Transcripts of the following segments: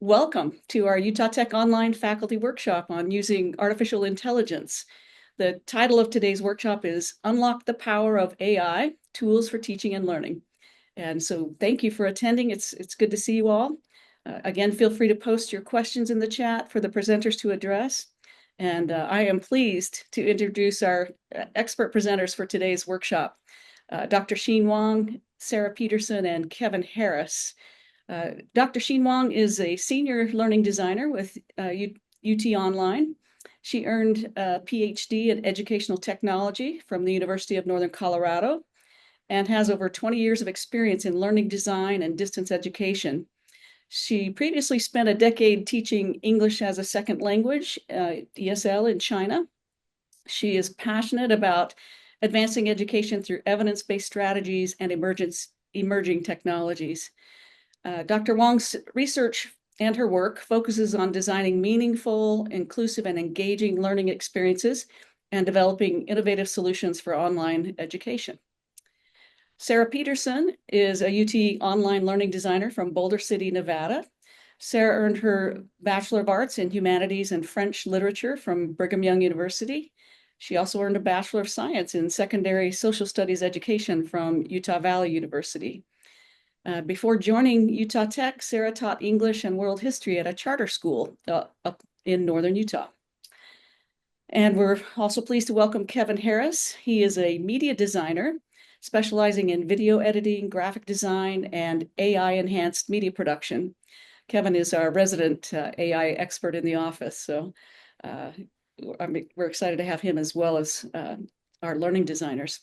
Welcome to our Utah Tech Online faculty workshop on using artificial intelligence. The title of today's workshop is Unlock the Power of AI, Tools for Teaching and Learning. And so thank you for attending. It's good to see you all. Again, feel free to post your questions in the chat for the presenters to address. And I am pleased to introduce our expert presenters for today's workshop, Dr. Sheen Wong, Sarah Peterson, and Kevin Harris. Dr. Sheen Wong is a senior learning designer with UT Online. She earned a PhD in educational technology from the University of Northern Colorado and has over 20 years of experience in learning design and distance education. She previously spent a decade teaching English as a second language, ESL, in China. She is passionate about advancing education through evidence-based strategies and emerging technologies. Dr. Wong's research and her work focuses on designing meaningful, inclusive, and engaging learning experiences and developing innovative solutions for online education. Sarah Peterson is a UT online learning designer from Boulder City, Nevada. Sarah earned her Bachelor of Arts in Humanities and French Literature from Brigham Young University. She also earned a Bachelor of Science in Secondary Social Studies Education from Utah Valley University. Before joining Utah Tech, Sarah taught English and world history at a charter school up in northern Utah. And we're also pleased to welcome Kevin Harris. He is a media designer specializing in video editing, graphic design, and AI-enhanced media production. Kevin is our resident AI expert in the office, so we're excited to have him as well as our learning designers.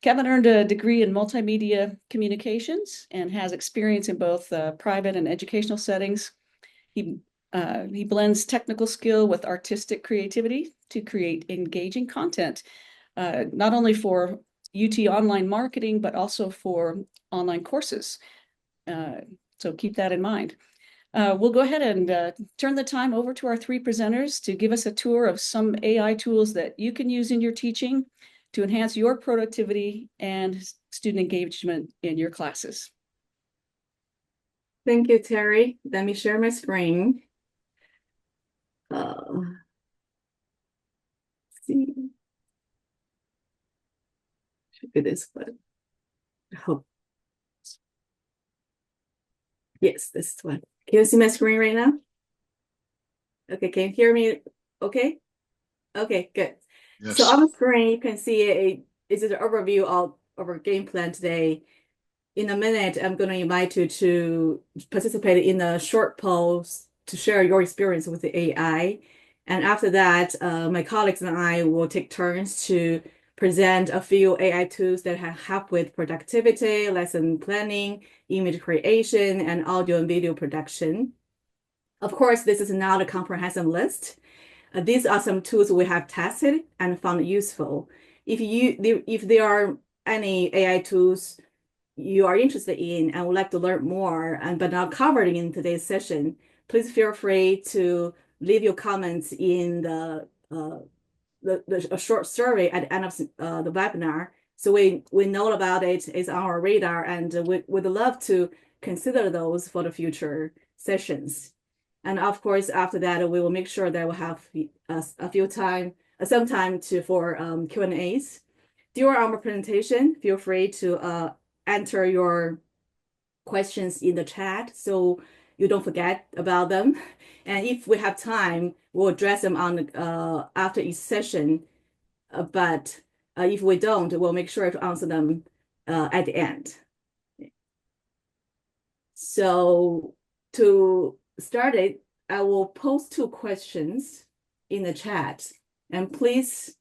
Kevin earned a degree in multimedia communications and has experience in both private and educational settings. He blends technical skill with artistic creativity to create engaging content, not only for UT online marketing, but also for online courses. So keep that in mind. We'll go ahead and turn the time over to our three presenters to give us a tour of some AI tools that you can use in your teaching to enhance your productivity and student engagement in your classes. Thank you, Terry. Let me share my screen. See. Should be this one. I hope. Yes, this one. Can you see my screen right now? Okay, can you hear me? Okay? Okay, good. Yes. So on the screen, you can see it's an overview of our game plan today. In a minute, I'm going to invite you to participate in a short poll to share your experience with the AI. And after that, my colleagues and I will take turns to present a few AI tools that help with productivity, lesson planning, image creation, and audio and video production. Of course, this is not a comprehensive list. These are some tools we have tested and found useful. If there are any AI tools you are interested in and would like to learn more, but not covered in today's session, please feel free to leave your comments in the a short survey at the end of the webinar. So we know about it, it's on our radar, and we'd love to consider those for the future sessions. And of course, after that, we will make sure that we'll have some time for Q&As. During our presentation, feel free to enter your questions in the chat so you don't forget about them. And if we have time, we'll address them on after each session. But if we don't, we'll make sure to answer them at the end. So to start it, I will post two questions in the chat, and please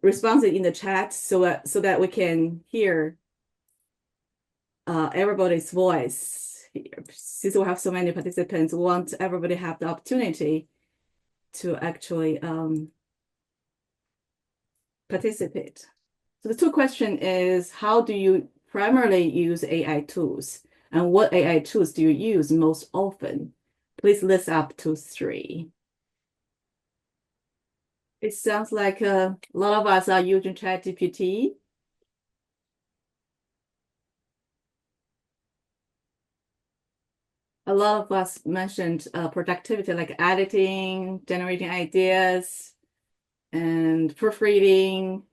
respond in the chat so that we can hear everybody's voice here. Since we have so many participants, we want everybody to have the opportunity to actually participate. So the two question is, how do you primarily use AI tools? And what AI tools do you use most often? Please list up to 3. It sounds like a lot of us are using ChatGPT. A lot of us mentioned productivity, like editing, generating ideas, and proofreading.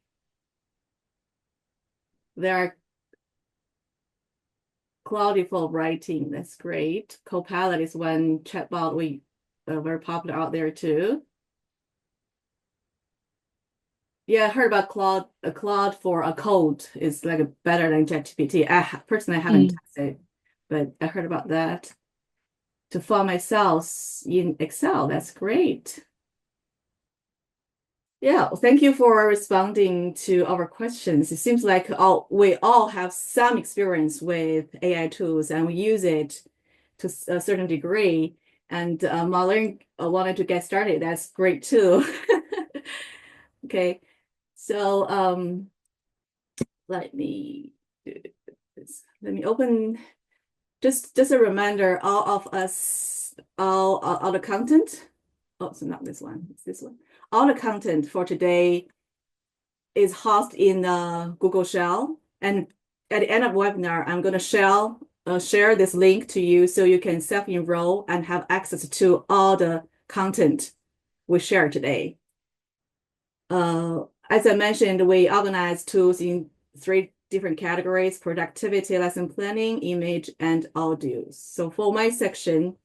There are Cloudy for writing. That's great. Copilot is one chatbot we very popular out there too. Yeah, I heard about Claude. A Claude for a code is like better than ChatGPT. Personally, I haven't Mm. tested, but I heard about that. To file my cells in Excel, that's great. Yeah, well, thank you for responding to our questions. It seems like we all have some experience with AI tools and we use it to a certain degree. And Marlene wanted to get started. That's great too. Okay, so let me do this. Let me open. Just a reminder, all of us, all the content. Oh, so not this one. It's this one. All the content for today is hosted in Google Shell. And at the end of the webinar, I'm going to share this link to you so you can self-enroll and have access to all the content we share today. As I mentioned, we organize tools in 3 different categories: productivity, lesson planning, image, and audio. So for my section,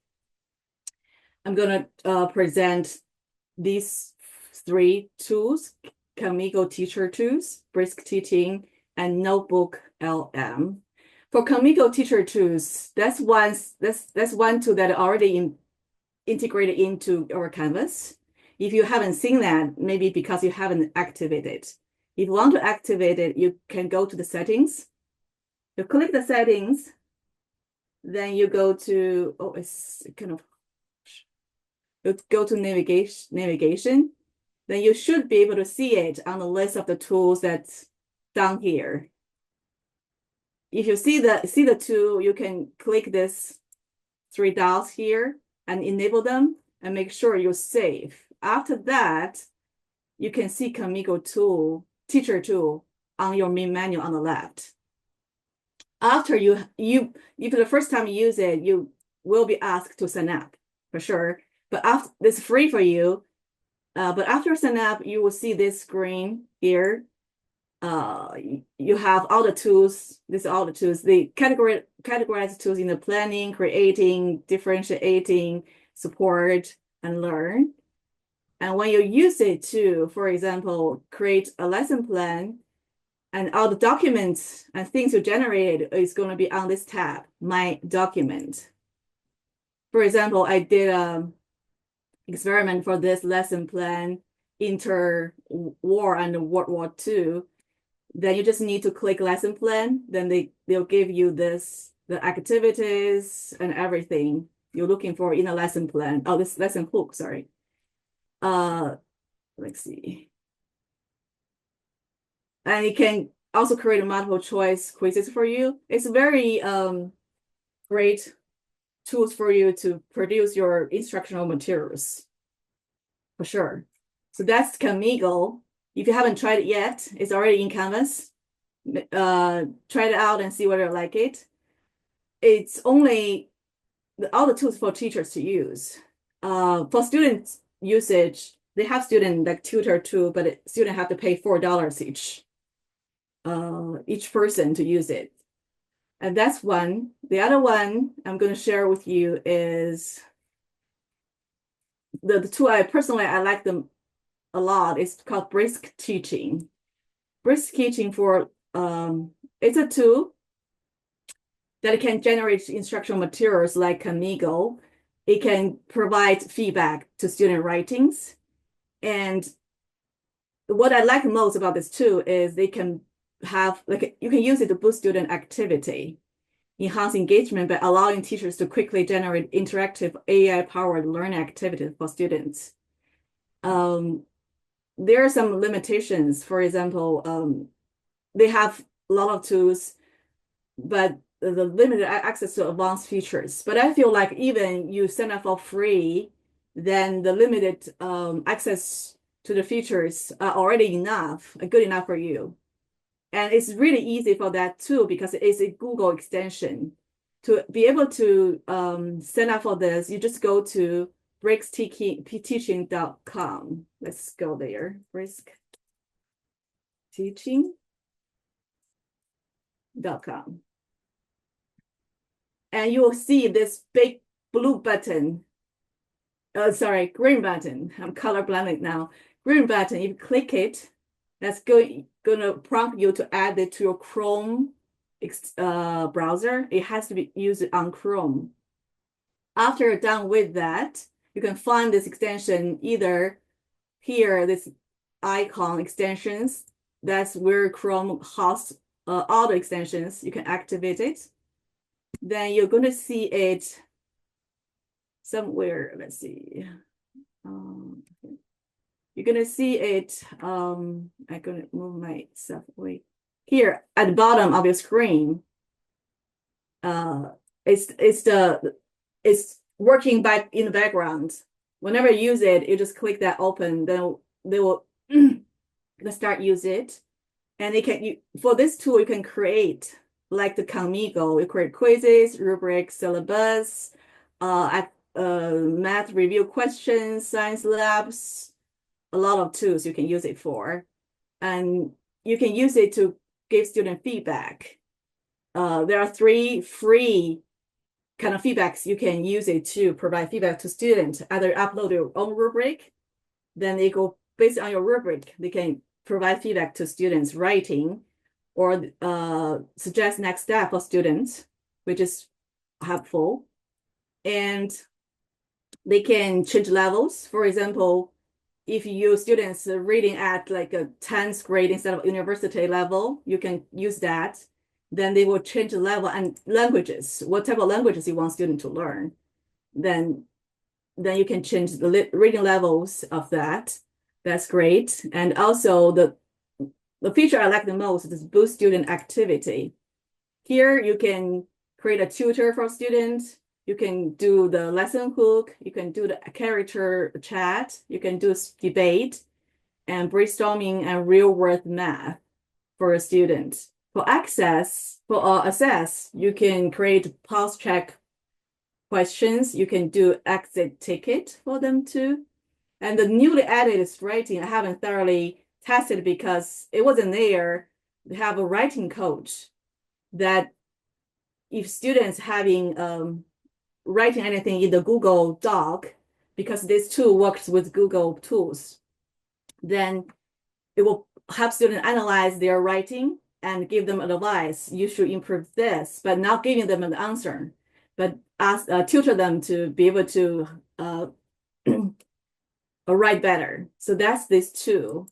I'm going to present these 3 tools: Khanmigo teacher tools, Brisk Teaching, and Notebook LM. For Khanmigo teacher tools, that's one tool that already integrated into our Canvas. If you haven't seen that, maybe because you haven't activated. If you want to activate it, you can go to the settings. You click the settings, then you go to, it's kind of, you go to navigation, then you should be able to see it on the list of the tools that's down here. If you see the tool, you can click this 3 dots here and enable them and make sure you save. After that, you can see Khanmigo tool, teacher tool on your main menu on the left. After if the first time you use it, you will be asked to sign up for sure. But after it's free for you. But after sign up, you will see this screen here. You have all the tools. This is all the tools. They categorize tools in the planning, creating, differentiating, support, and learn. And when you use it to, for example, create a lesson plan, and all the documents and things you generated is going to be on this tab, My Document. For example, I did an experiment for this lesson plan, inter-war and World War II. Then you just need to click lesson plan. Then they'll give you the activities and everything you're looking for in a lesson plan. Oh, this lesson book, sorry. Let's see. And it can also create a multiple choice quizzes for you. It's very great tools for you to produce your instructional materials, for sure. So that's Khanmigo. If you haven't tried it yet, it's already in Canvas. Try it out and see whether you like it. It's only all the tools for teachers to use. For students usage, they have student like tutor tool, but student have to pay $4 each person to use it. And that's one. The other one I'm going to share with you is the tool I like them a lot. It's called Brisk Teaching. Brisk Teaching it's a tool that can generate instructional materials like Khanmigo. It can provide feedback to student writings. And what I like most about this tool is they can have, like, you can use it to boost student activity, enhance engagement by allowing teachers to quickly generate interactive AI-powered learning activities for students. There are some limitations. For example, they have a lot of tools, but the limited access to advanced features. But I feel like even you sign up for free, then the limited access to the features are already good enough for you. And it's really easy for that too, because it's a Google extension. To be able to sign up for this, you just go to briskteaching.com. Let's go there. briskteaching.com. And you will see this big blue button. Sorry, green button. I'm colorblind now. Green button. If you click it, that's gonna prompt you to add it to your Chrome browser. It has to be used on Chrome. After you're done with that, you can find this extension either here, this icon extensions. That's where Chrome hosts all the extensions. You can activate it. Then you're going to see it somewhere. Let's see. You're going to see it. I'm going to move myself away. Here at the bottom of your screen, it's working back in the background. Whenever you use it, you just click that open, then they will start use it. And for this tool, you can create like the Khanmigo. You create quizzes, rubrics, syllabus, math review questions, science labs, a lot of tools you can use it for. And you can use it to give student feedback. There are 3 free kind of feedbacks you can use it to provide feedback to students. Either upload your own rubric, then they go based on your rubric, they can provide feedback to students writing or suggest next step for students, which is helpful. And they can change levels. For example, if your students are reading at like a 10th grade instead of university level, you can use that. Then they will change the level and languages, what type of languages you want students to learn. Then you can change the reading levels of that. That's great. And also the feature I like the most is boost student activity. Here you can create a tutor for students. You can do the lesson hook. You can do the character chat. You can do debate and brainstorming and real world math for a student. For access, for assess, you can create pulse check questions. You can do exit ticket for them too. And the newly added is writing. I haven't thoroughly tested because it wasn't there. They have a writing coach that if students having writing anything in the Google Doc, because this tool works with Google tools, then it will help students analyze their writing and give them advice. You should improve this, but not giving them an answer, but tutor them to be able to write better. So that's this tool.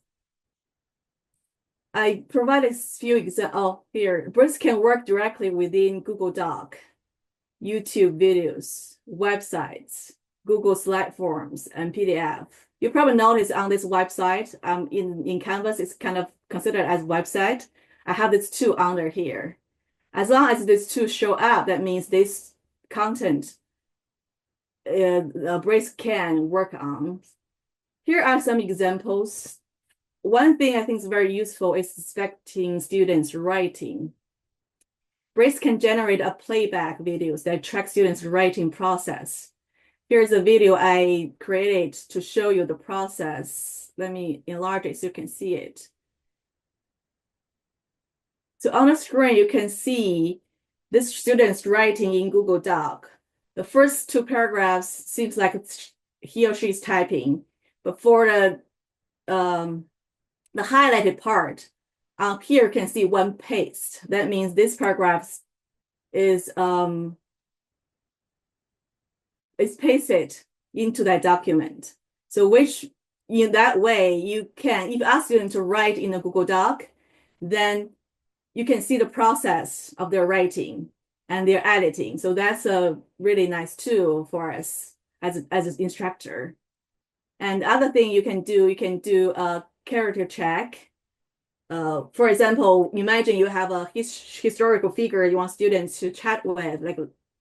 I provided a few examples here. Brisk can work directly within Google Doc, YouTube videos, websites, Google Slide forms, and PDF. You probably notice on this website, in Canvas, it's kind of considered as website. I have this tool under here. As long as this tool show up, that means this content Brisk can work on. Here are some examples. One thing I think is very useful is inspecting students' writing. Brisk can generate a playback videos that track students' writing process. Here's a video I created to show you the process. Let me enlarge it so you can see it. So on the screen, you can see this student's writing in Google Doc. The first 2 paragraphs seems like he or she's typing, but for the highlighted part, here you can see one paste. That means this paragraph is pasted into that document. So which in that way you can, if you ask students to write in a Google Doc, then you can see the process of their writing and their editing. So that's a really nice tool for us as an instructor. And other thing you can do a character check. For example, imagine you have a historical figure you want students to chat with, like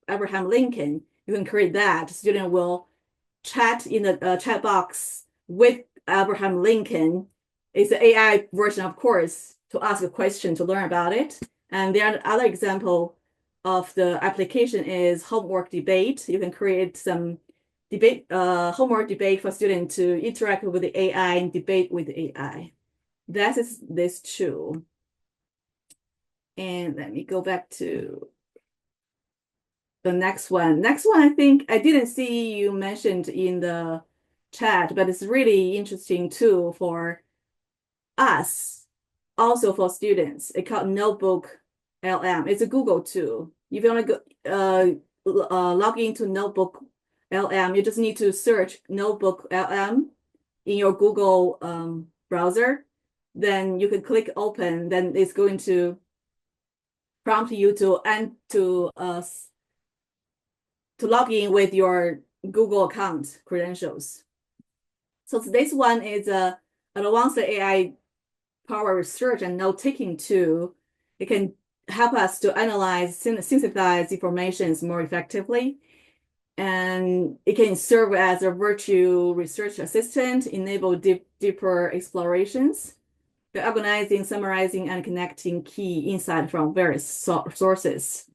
Abraham Lincoln. You can create that. Student will chat in the chat box with Abraham Lincoln. It's an AI version, of course, to ask a question to learn about it. And there are other example of the application is homework debate. You can create some debate, homework debate for students to interact with the AI and debate with the AI. That is this tool. And let me go back to the next one. Next one, I think I didn't see you mentioned in the chat, but it's really interesting tool for us, also for students. It's called Notebook LM. It's a Google tool. If you want to go log into Notebook LM, you just need to search Notebook LM in your Google browser. Then you can click open. Then it's going to prompt you to log in with your Google account credentials. So this one is a advanced AI power research and note-taking tool. It can help us to analyze, synthesize information more effectively. And it can serve as a virtual research assistant, enable deeper explorations, by organizing, summarizing, and connecting key insight from various sources.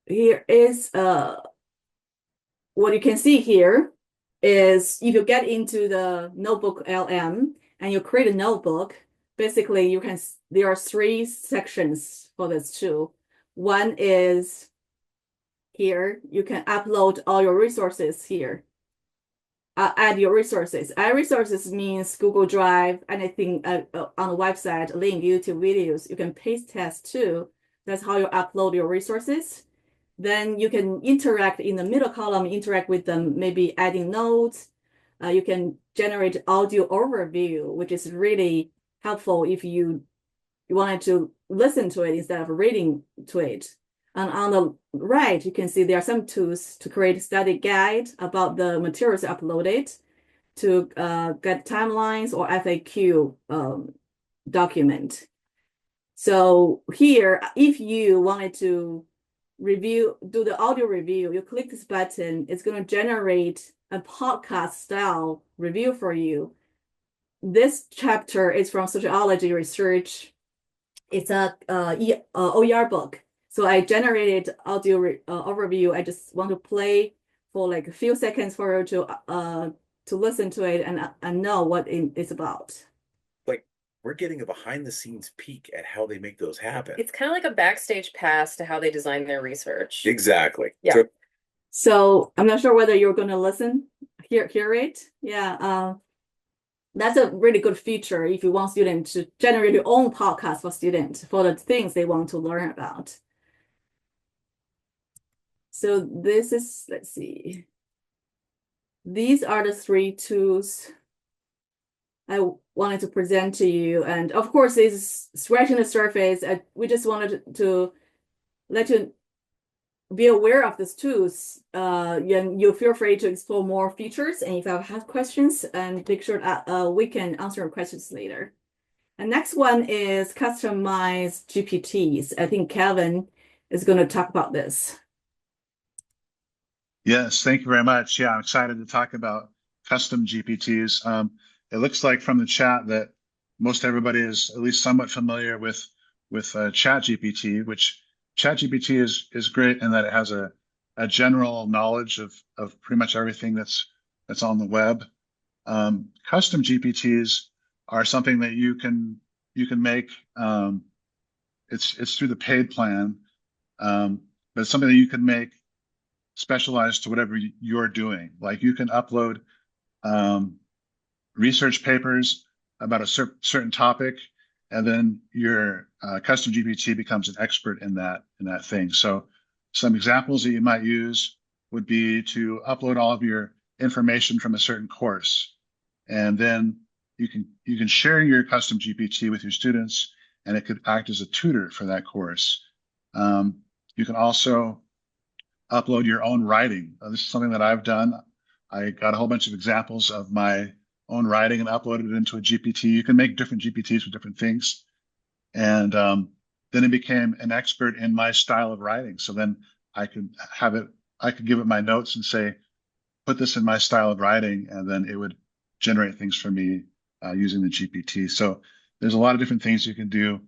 Here is what you can see here is if you get into the Notebook LM and you create a notebook, basically there are 3 sections for this tool. One is here, you can upload all your resources here. Add your resources. Add resources means Google Drive, anything on the website, link, YouTube videos. You can paste test too. That's how you upload your resources. Then you can interact in the middle column, interact with them, maybe adding notes. You can generate audio overview, which is really helpful if you wanted to listen to it instead of reading to it. And on the right, you can see there are some tools to create study guide about the materials uploaded, to get timelines or FAQ document. So here, if you wanted to do the audio review, you click this button, it's going to generate a podcast style review for you. This chapter is from sociology research. It's a OER book. So I generated audio overview. I just want to play for like a few seconds for you to listen to it and know what it's about. Like, we're getting a behind the scenes peek at how they make those happen. It's kind of like a backstage pass to how they design their research. Exactly. Yeah. So I'm not sure whether you're going to listen, hear it. Yeah. That's a really good feature if you want students to generate your own podcast for students for the things they want to learn about. So this is, let's see. These are the 3 tools I wanted to present to you. And of course, it's scratching the surface. We just wanted to let you be aware of these tools. You feel free to explore more features. And if you have questions, and make sure that we can answer your questions later. And next one is customized GPTs. I think Kevin is going to talk about this. Yes, thank you very much. Yeah, I'm excited to talk about custom GPTs. It looks like from the chat that most everybody is at least somewhat familiar with ChatGPT, which ChatGPT is great in that it has a general knowledge of pretty much everything that's on the web. Custom GPTs are something that you can make. It's through the paid plan, but it's something that you can make specialized to whatever you're doing. Like you can upload research papers about a certain topic, and then your custom GPT becomes an expert in that thing. So some examples that you might use would be to upload all of your information from a certain course, and then you can share your custom GPT with your students, and it could act as a tutor for that course. You can also upload your own writing. This is something that I've done. I got a whole bunch of examples of my own writing and uploaded it into a GPT. You can make different GPTs for different things. And then it became an expert in my style of writing. So then I could give it my notes and say, put this in my style of writing, and then it would generate things for me using the GPT. So there's a lot of different things you can do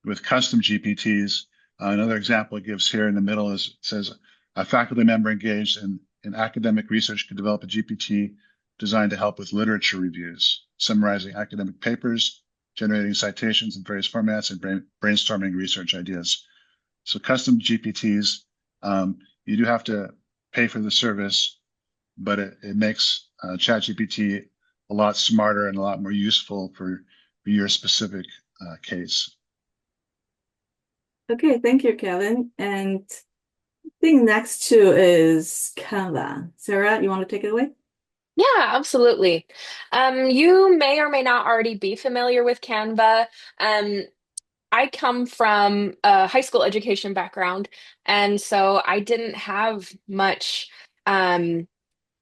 with custom GPTs. Another example it gives here in the middle is it says a faculty member engaged in academic research could develop a GPT designed to help with literature reviews, summarizing academic papers, generating citations in various formats, and brainstorming research ideas. So custom GPTs, you do have to pay for the service, but it makes ChatGPT a lot smarter and a lot more useful for your specific case. Okay, thank you, Kevin. And I think next too is Canva. Sarah, you want to take it away? Yeah, absolutely. You may or may not already be familiar with Canva. Um, I come from a high school education background, and so I didn't have much um,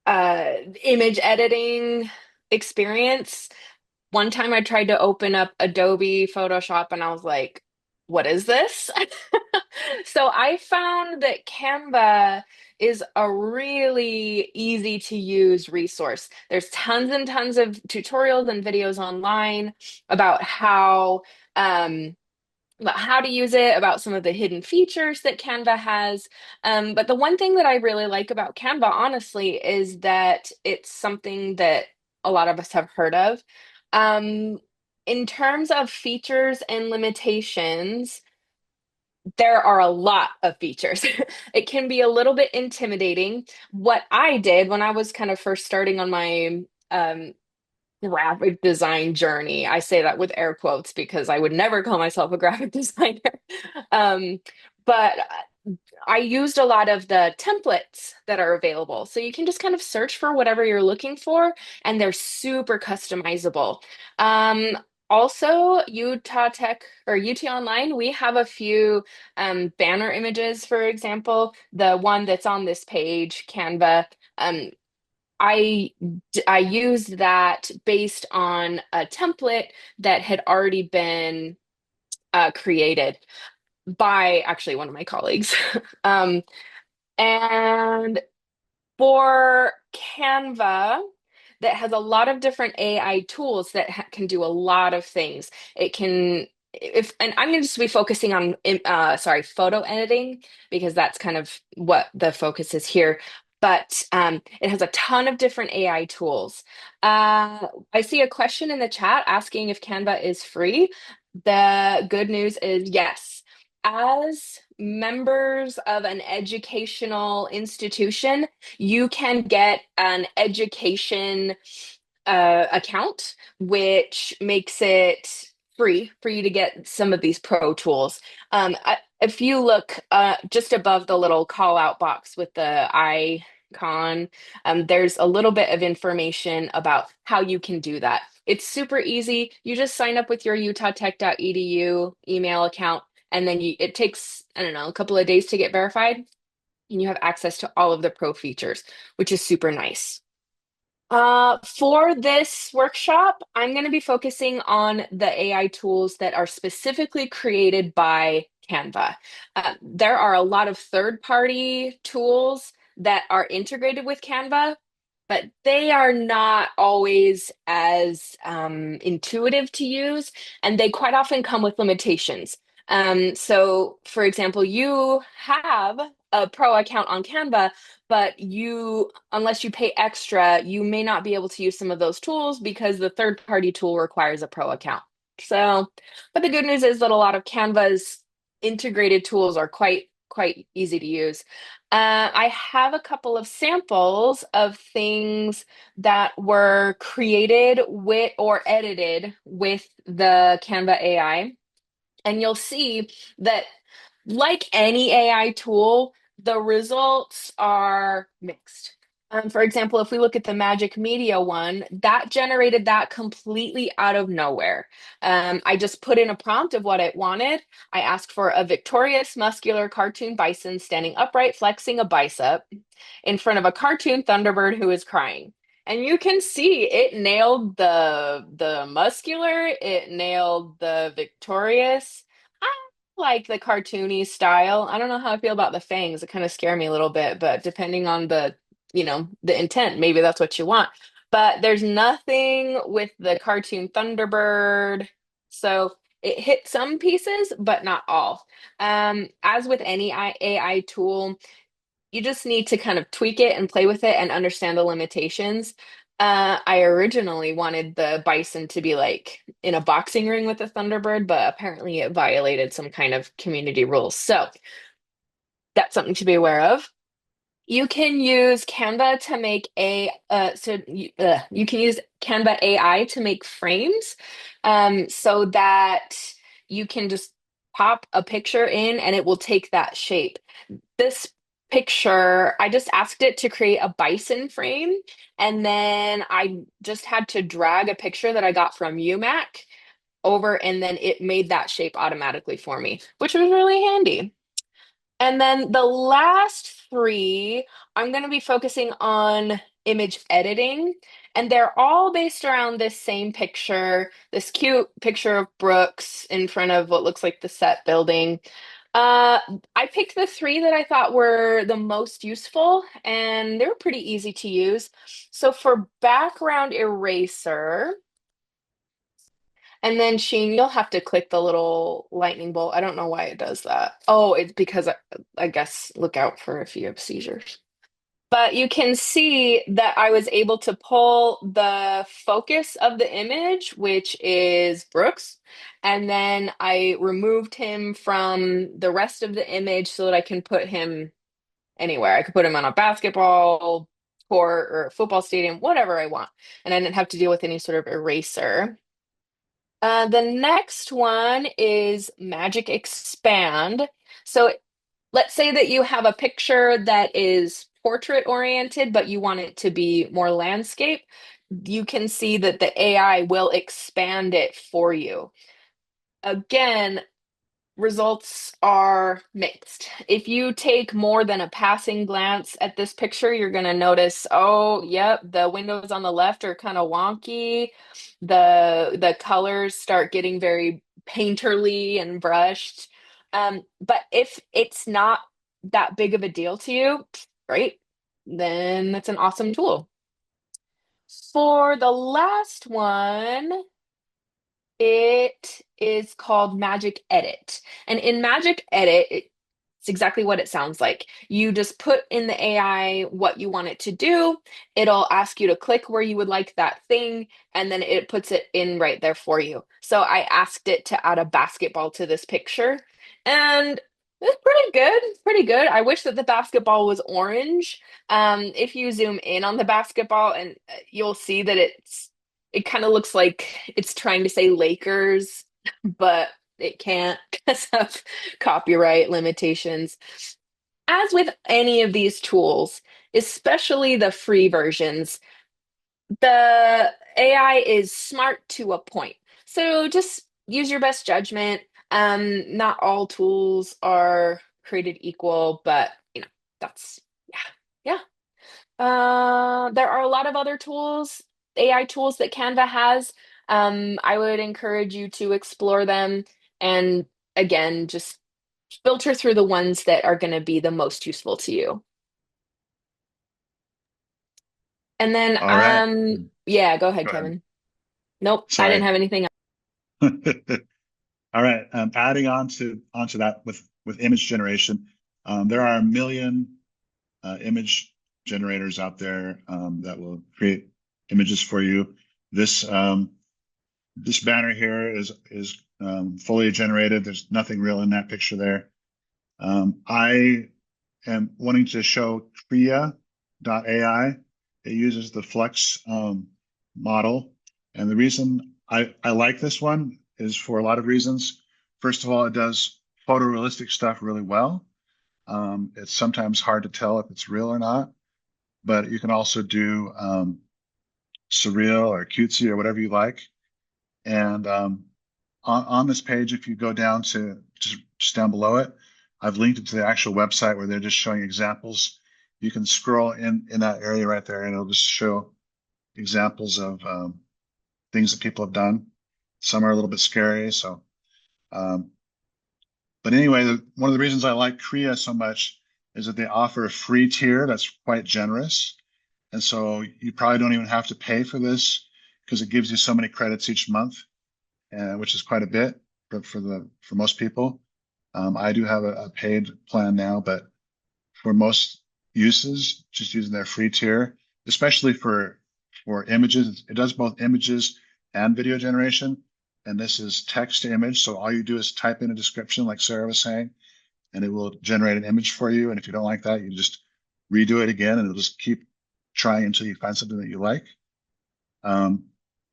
image editing experience. One time I tried to open up Adobe Photoshop and I was like, what is this? So I found that Canva is a really easy to use resource. There's tons and tons of tutorials and videos online about um, how to use it, about some of the hidden features that Canva has. But the one thing that I really like about Canva, honestly, is that it's something that a lot of us have heard of. Um, in terms of features and limitations, there are a lot of features. It can be a little bit intimidating. What I did when I was kind of first starting on my graphic design journey. I say that with air quotes because I would never call myself a graphic designer. Um, but I used a lot of the templates that are available. So you can just kind of search for whatever you're looking for, and they're super customizable. Um, Also, Utah Tech or UT Online, we have a few banner images, for example. The one that's on this page, Canva. Um, I I used that based on a template that had already been created by actually one of my colleagues. Um, and for Canva, that has a lot of different AI tools that can do a lot of things. It can, if, and I'm going to just be focusing on, photo editing because that's kind of what the focus is here. But it has a ton of different AI tools. I see a question in the chat asking if Canva is free. The good news is yes. As members of an educational institution, you can get an education account, which makes it free for you to get some of these pro tools. If you look just above the little call out box with the icon, there's a little bit of information about how you can do that. It's super easy. You just sign up with your utahtech.edu email account, and then it takes, I don't know, a couple of days to get verified, and you have access to all of the pro features, which is super nice. For this workshop, I'm going to be focusing on the AI tools that are specifically created by Canva. There are a lot of third-party tools that are integrated with Canva, but they are not always as intuitive to use, and they quite often come with limitations. So, for example, you have a pro account on Canva, but unless you pay extra, you may not be able to use some of those tools because the third party tool requires a pro account. So, but the good news is that a lot of Canva's integrated tools are quite easy to use. I have a couple of samples of things that were created with or edited with the Canva AI. And you'll see that, like any AI tool, the results are mixed. For example, if we look at the Magic Media one, that generated that completely out of nowhere. I just put in a prompt of what it wanted. I asked for a victorious, muscular cartoon bison standing upright, flexing a bicep in front of a cartoon Thunderbird who is crying. And you can see it nailed the muscular, it nailed the victorious. I like the cartoony style. I don't know how I feel about the fangs. It kind of scare me a little bit, but depending on the intent, maybe that's what you want. But there's nothing with the cartoon Thunderbird. So it hit some pieces, but not all. As with any AI tool, you just need to kind of tweak it and play with it and understand the limitations. I originally wanted the bison to be like in a boxing ring with the Thunderbird, but apparently it violated some kind of community rules. So that's something to be aware of. You can use Canva to make you can use Canva AI to make frames, so that you can just pop a picture in and it will take that shape. This picture, I just asked it to create a bison frame, and then I just had to drag a picture that I got from UMac over, and then it made that shape automatically for me, which was really handy. And then the last three, I'm going to be focusing on image editing. And they're all based around this same picture, this cute picture of Brooks in front of what looks like the set building. Uh, I picked the three that I thought were the most useful, and they were pretty easy to use. So for background eraser, and then Sheen, you'll have to click the little lightning bolt. I don't know why it does that. Oh, it's because I guess look out for if you have seizures. But you can see that I was able to pull the focus of the image, which is Brooks, and then I removed him from the rest of the image so that I can put him anywhere. I could put him on a basketball court or a football stadium, whatever I want. And I didn't have to deal with any sort of eraser. The next one is Magic Expand. So let's say that you have a picture that is portrait oriented, but you want it to be more landscape. You can see that the AI will expand it for you. Again, results are mixed. If you take more than a passing glance at this picture, you're going to notice, oh, yep, the windows on the left are kind of wonky. The colors start getting very painterly and brushed. But if it's not that big of a deal to you, great, then that's an awesome tool. For the last one, it is called Magic Edit. And in Magic Edit, it's exactly what it sounds like. You just put in the AI what you want it to do. It'll ask you to click where you would like that thing, and then it puts it in right there for you. So I asked it to add a basketball to this picture, and it's pretty good. It's pretty good. I wish that the basketball was orange. If you zoom in on the basketball, and you'll see that it kind of looks like it's trying to say Lakers, but it can't because of copyright limitations. As with any of these tools, especially the free versions, the AI is smart to a point. So just use your best judgment. Not all tools are created equal, but that's yeah. There are a lot of other tools, AI tools that Canva has. I would encourage you to explore them and again, just filter through the ones that are going to be the most useful to you. And then, All right. yeah, go ahead, Go ahead. Kevin. Nope, I didn't Sorry. have anything All right. Adding on to onto that with image generation, there are a million image generators out there that will create images for you. This banner here is fully generated. There's nothing real in that picture there. I am wanting to show Kria.ai. It uses the Flex model. And the reason I like this one is for a lot of reasons. First of all, it does photorealistic stuff really well. It's sometimes hard to tell if it's real or not, but you can also do surreal or cutesy or whatever you like. And on this page, if you go down to just down below it, I've linked it to the actual website where they're just showing examples. You can scroll in that area right there, and it'll just show examples of things that people have done. Some are a little bit scary. So, but anyway, one of the reasons I like Kria so much is that they offer a free tier that's quite generous. And so you probably don't even have to pay for this because it gives you so many credits each month, which is quite a bit. for most people. I do have a paid plan now, but for most uses, just using their free tier, especially for images, it does both images and video generation. And this is text to image. So all you do is type in a description, like Sarah was saying, and it will generate an image for you. And if you don't like that, you just redo it again, and it'll just keep trying until you find something that you like.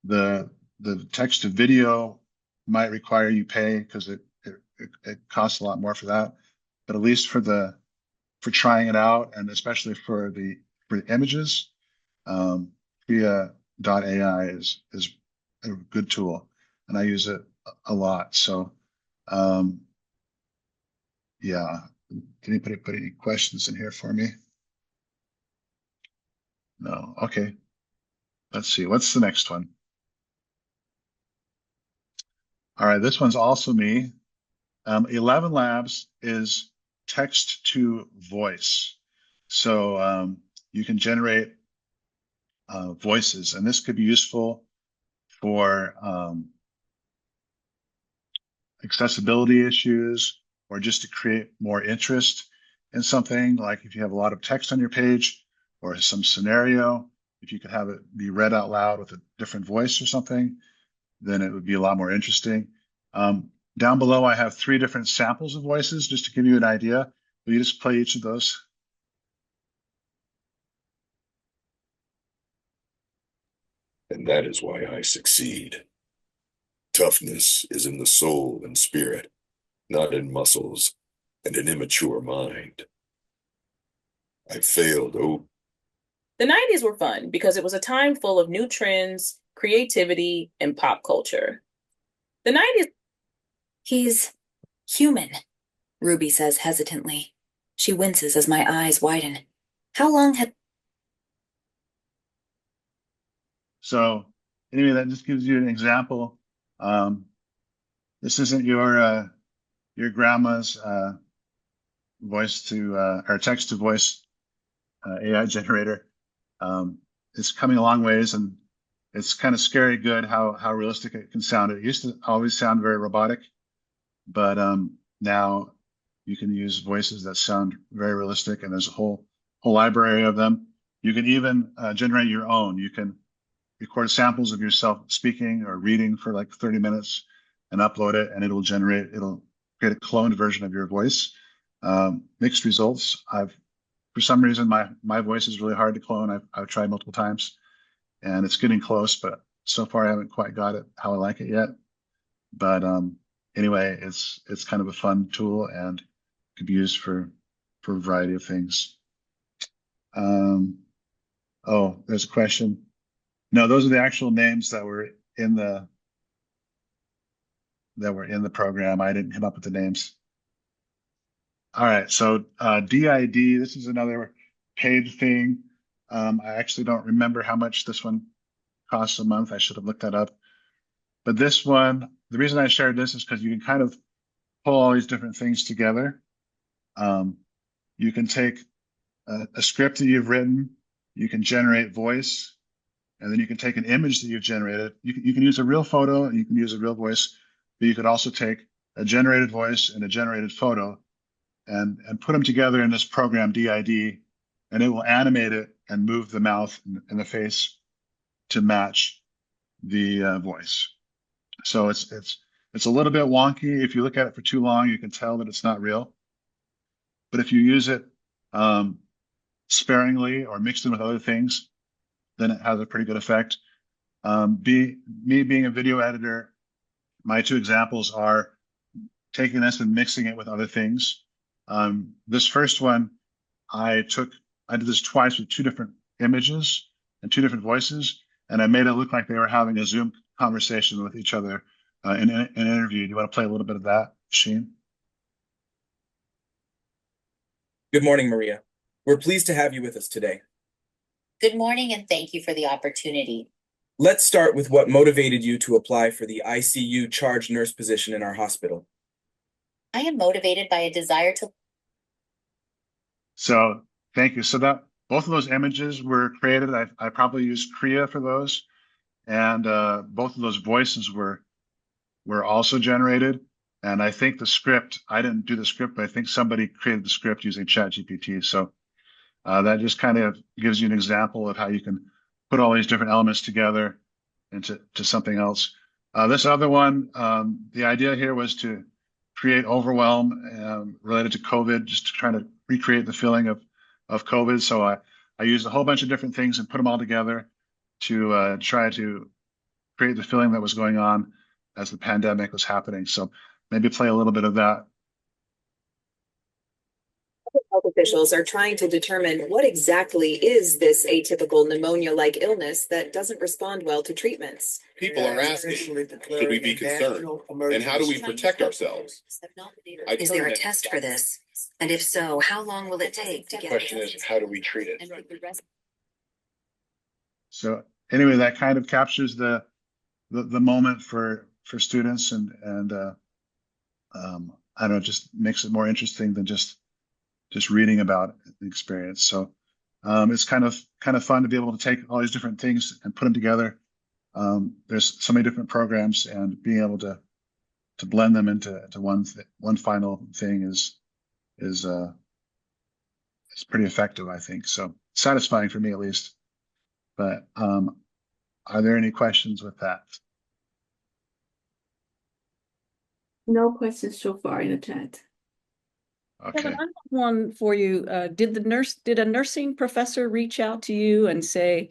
The text to video might require you pay because it costs a lot more for that. But at least for trying it out, and especially for the images, Kria.ai is a good tool, and I use it a lot. So yeah, did anybody put any questions in here for me? No. Okay, let's see, what's the next one? All right, this one's also me. 11 Labs is text to voice. So you can generate voices, and this could be useful for accessibility issues, or just to create more interest in something. Like if you have a lot of text on your page or some scenario, if you could have it be read out loud with a different voice or something, then it would be a lot more interesting. Down below, I have 3 different samples of voices just to give you an idea. Will you just play each of those? And that is why I succeed. Toughness is in the soul and spirit, not in muscles and an immature mind. I failed. The 90s were fun because it was a time full of new trends, creativity, and pop culture. The 90s. He's human, Ruby says hesitantly. She winces as my eyes widen. How long had... So anyway, that just gives you an example. This isn't your grandma's voice to or text to voice AI generator. It's coming a long ways, and it's kind of scary good how realistic it can sound. It used to always sound very robotic, but now you can use voices that sound very realistic, and there's a whole library of them. You can even generate your own. You can record samples of yourself speaking or reading for like 30 minutes and upload it, and it'll create a cloned version of your voice. Mixed results. For some reason, my voice is really hard to clone. I've tried multiple times, and it's getting close, but so far I haven't quite got it how I like it yet. But anyway, it's kind of a fun tool and could be used for a variety of things. Oh, there's a question. No, those are the actual names that were in the program. I didn't come up with the names. All right, so DID, this is another paid thing. I actually don't remember how much this one costs a month. I should have looked that up. But this one, the reason I shared this is because you can kind of pull all these different things together. You can take a script that you've written, you can generate voice, and then you can take an image that you've generated. You can use a real photo, and you can use a real voice, but you could also take a generated voice and a generated photo and put them together in this program DID, and it will animate it and move the mouth and the face to match the voice. So it's a little bit wonky. If you look at it for too long, you can tell that it's not real. But if you use it sparingly or mixed in with other things, then it has a pretty good effect. Me being a video editor, my 2 examples are taking this and mixing it with other things. This first one, I did this twice with 2 different images and 2 different voices, and I made it look like they were having a Zoom conversation with each other in an interview. Do you want to play a little bit of that, Sheen? Good morning, Maria. We're pleased to have you with us today. Good morning, and thank you for the opportunity. Let's start with what motivated you to apply for the ICU charge nurse position in our hospital. I am motivated by a desire to... So thank you. So that both of those images were created. I probably used Kria for those, and both of those voices were also generated. And I think the script, I didn't do the script, but I think somebody created the script using ChatGPT. So that just kind of gives you an example of how you can put all these different elements together into something else. This other one, the idea here was to create overwhelm related to COVID, just to try to recreate the feeling of COVID. So I used a whole bunch of different things and put them all together to try to create the feeling that was going on as the pandemic was happening. So maybe play a little bit of that. Health officials are trying to determine what exactly is this atypical pneumonia-like illness that doesn't respond well to treatments. People are asking, should we be concerned? And how do we protect ourselves? Is there a test for this? And if so, how long will it take to The get question is, how do we treat it? So anyway, that kind of captures the moment for students and I don't know, just makes it more interesting than just reading about the experience. So it's kind of fun to be able to take all these different things and put them together. There's so many different programs, and being able to blend them into one final thing is pretty effective, I think. So satisfying for me at least. But are there any questions with that? No questions so far in the chat. Okay. Kevin, I have one for you. Did a nursing professor reach out to you and say,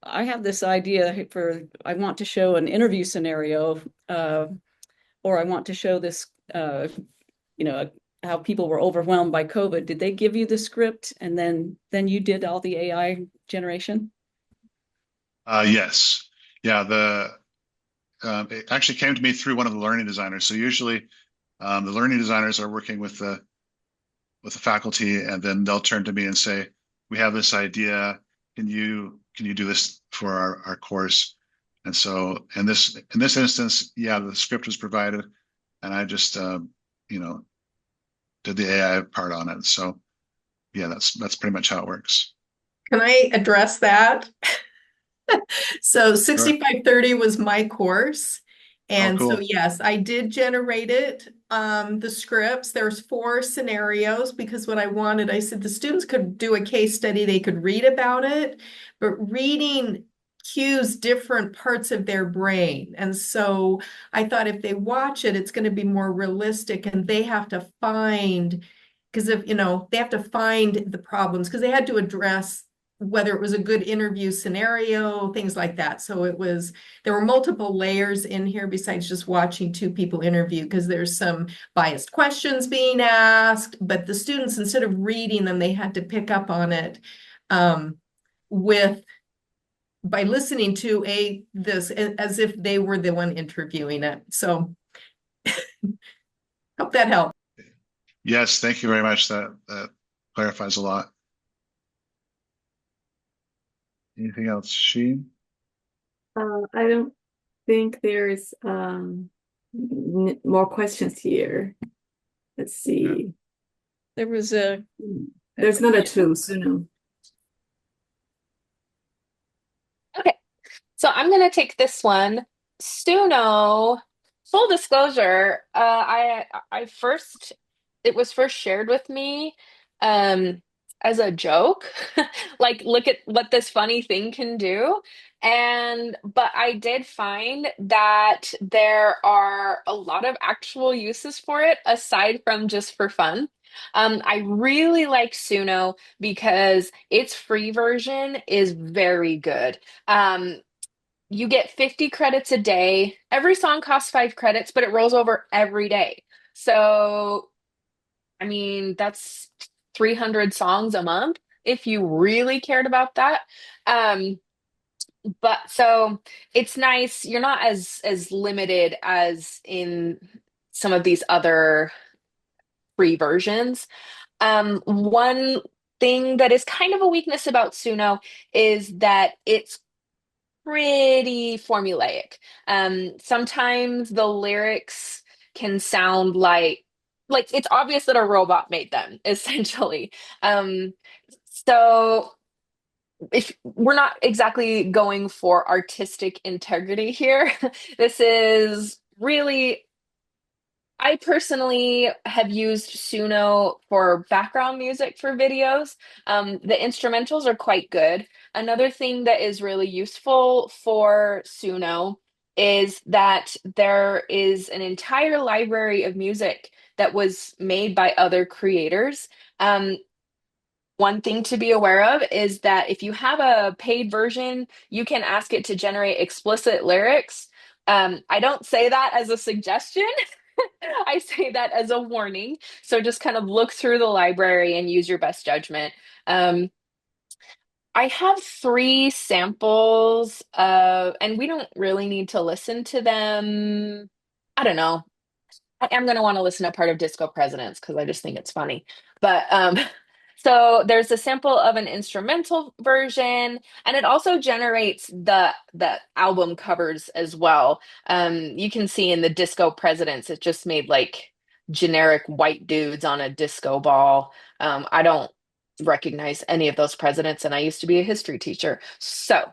I have this idea I want to show an interview scenario, or I want to show this, how people were overwhelmed by COVID. Did they give you the script and then you did all the AI generation? Yes. Yeah. It actually came to me through one of the learning designers. So usually the learning designers are working with the faculty, and then they'll turn to me and say, we have this idea. Can you do this for our course? And so in this instance, yeah, the script was provided, and I just did the AI part on it. So yeah, that's pretty much how it works. Can I address that? So 6530 was my course. And cool. so yes, I did generate it. The scripts, there's 4 scenarios, because what I said the students could do a case study, they could read about it, but reading cues different parts of their brain. And so I thought if they watch it, it's going to be more realistic, and they have to find, because they have to find the problems, because they had to address whether it was a good interview scenario, things like that. So there were multiple layers in here besides just watching 2 people interview, because there's some biased questions being asked, but the students, instead of reading them, they had to pick up on it by listening to this as if they were the one interviewing it. So hope that helped. Yes, thank you very much. That clarifies a lot. Anything else, Sheen? I don't think there's more questions here. Let's see. There was There's not a tool, Suno. Okay, so I'm going to take this one. Stuno, full disclosure, it was first shared with me as a joke, like look at what this funny thing can do. But I did find that there are a lot of actual uses for it aside from just for fun. I really like Suno because its free version is very good. You get 50 credits a day. Every song costs 5 credits, but it rolls over every day. So, I mean, that's 300 songs a month if you really cared about that. But so it's nice. You're not as limited as in some of these other free versions. One thing that is kind of a weakness about Suno is that it's pretty formulaic. Sometimes the lyrics can sound like it's obvious that a robot made them, essentially. So if we're not exactly going for artistic integrity here, this is really I personally have used Suno for background music for videos. The instrumentals are quite good. Another thing that is really useful for Suno is that there is an entire library of music that was made by other creators. Um, One thing to be aware of is that if you have a paid version, you can ask it to generate explicit lyrics. I don't say that as a suggestion. I say that as a warning. So just kind of look through the library and use your best judgment. Um, I have three samples and we don't really need to listen to them. I don't know. I am going to want to listen to part of Disco Presidents because I just think it's funny. But so there's a sample of an instrumental version, and it also generates the album covers as well. You can see in the Disco Presidents, it just made like generic white dudes on a disco ball. I don't recognize any of those presidents, and I used to be a history teacher. So,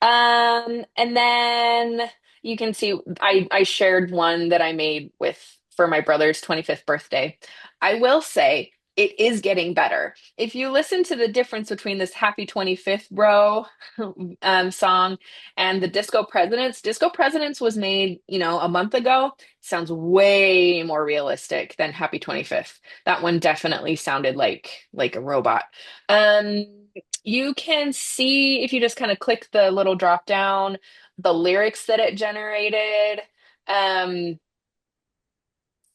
and then you can see I shared one that I made with for my brother's 25th birthday. I will say it is getting better. If you listen to the difference between this Happy 25th Bro song and the Disco Presidents was made, a month ago. Sounds way more realistic than Happy 25th. That one definitely sounded like a robot. Um, you can see if you just kind of click the little drop down the lyrics that it generated. Um,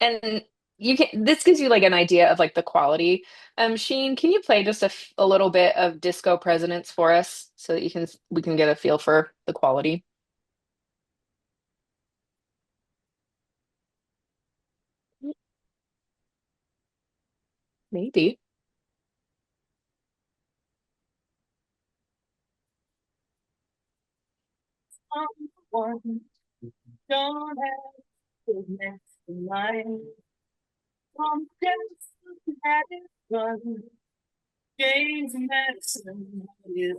and this gives you like an idea of like the quality. Sheen, can you play just a little bit of Disco Presidents for us so that we can get a feel for the quality? Maybe. Someone don't have to next to mine. Some just had it run. James Madison is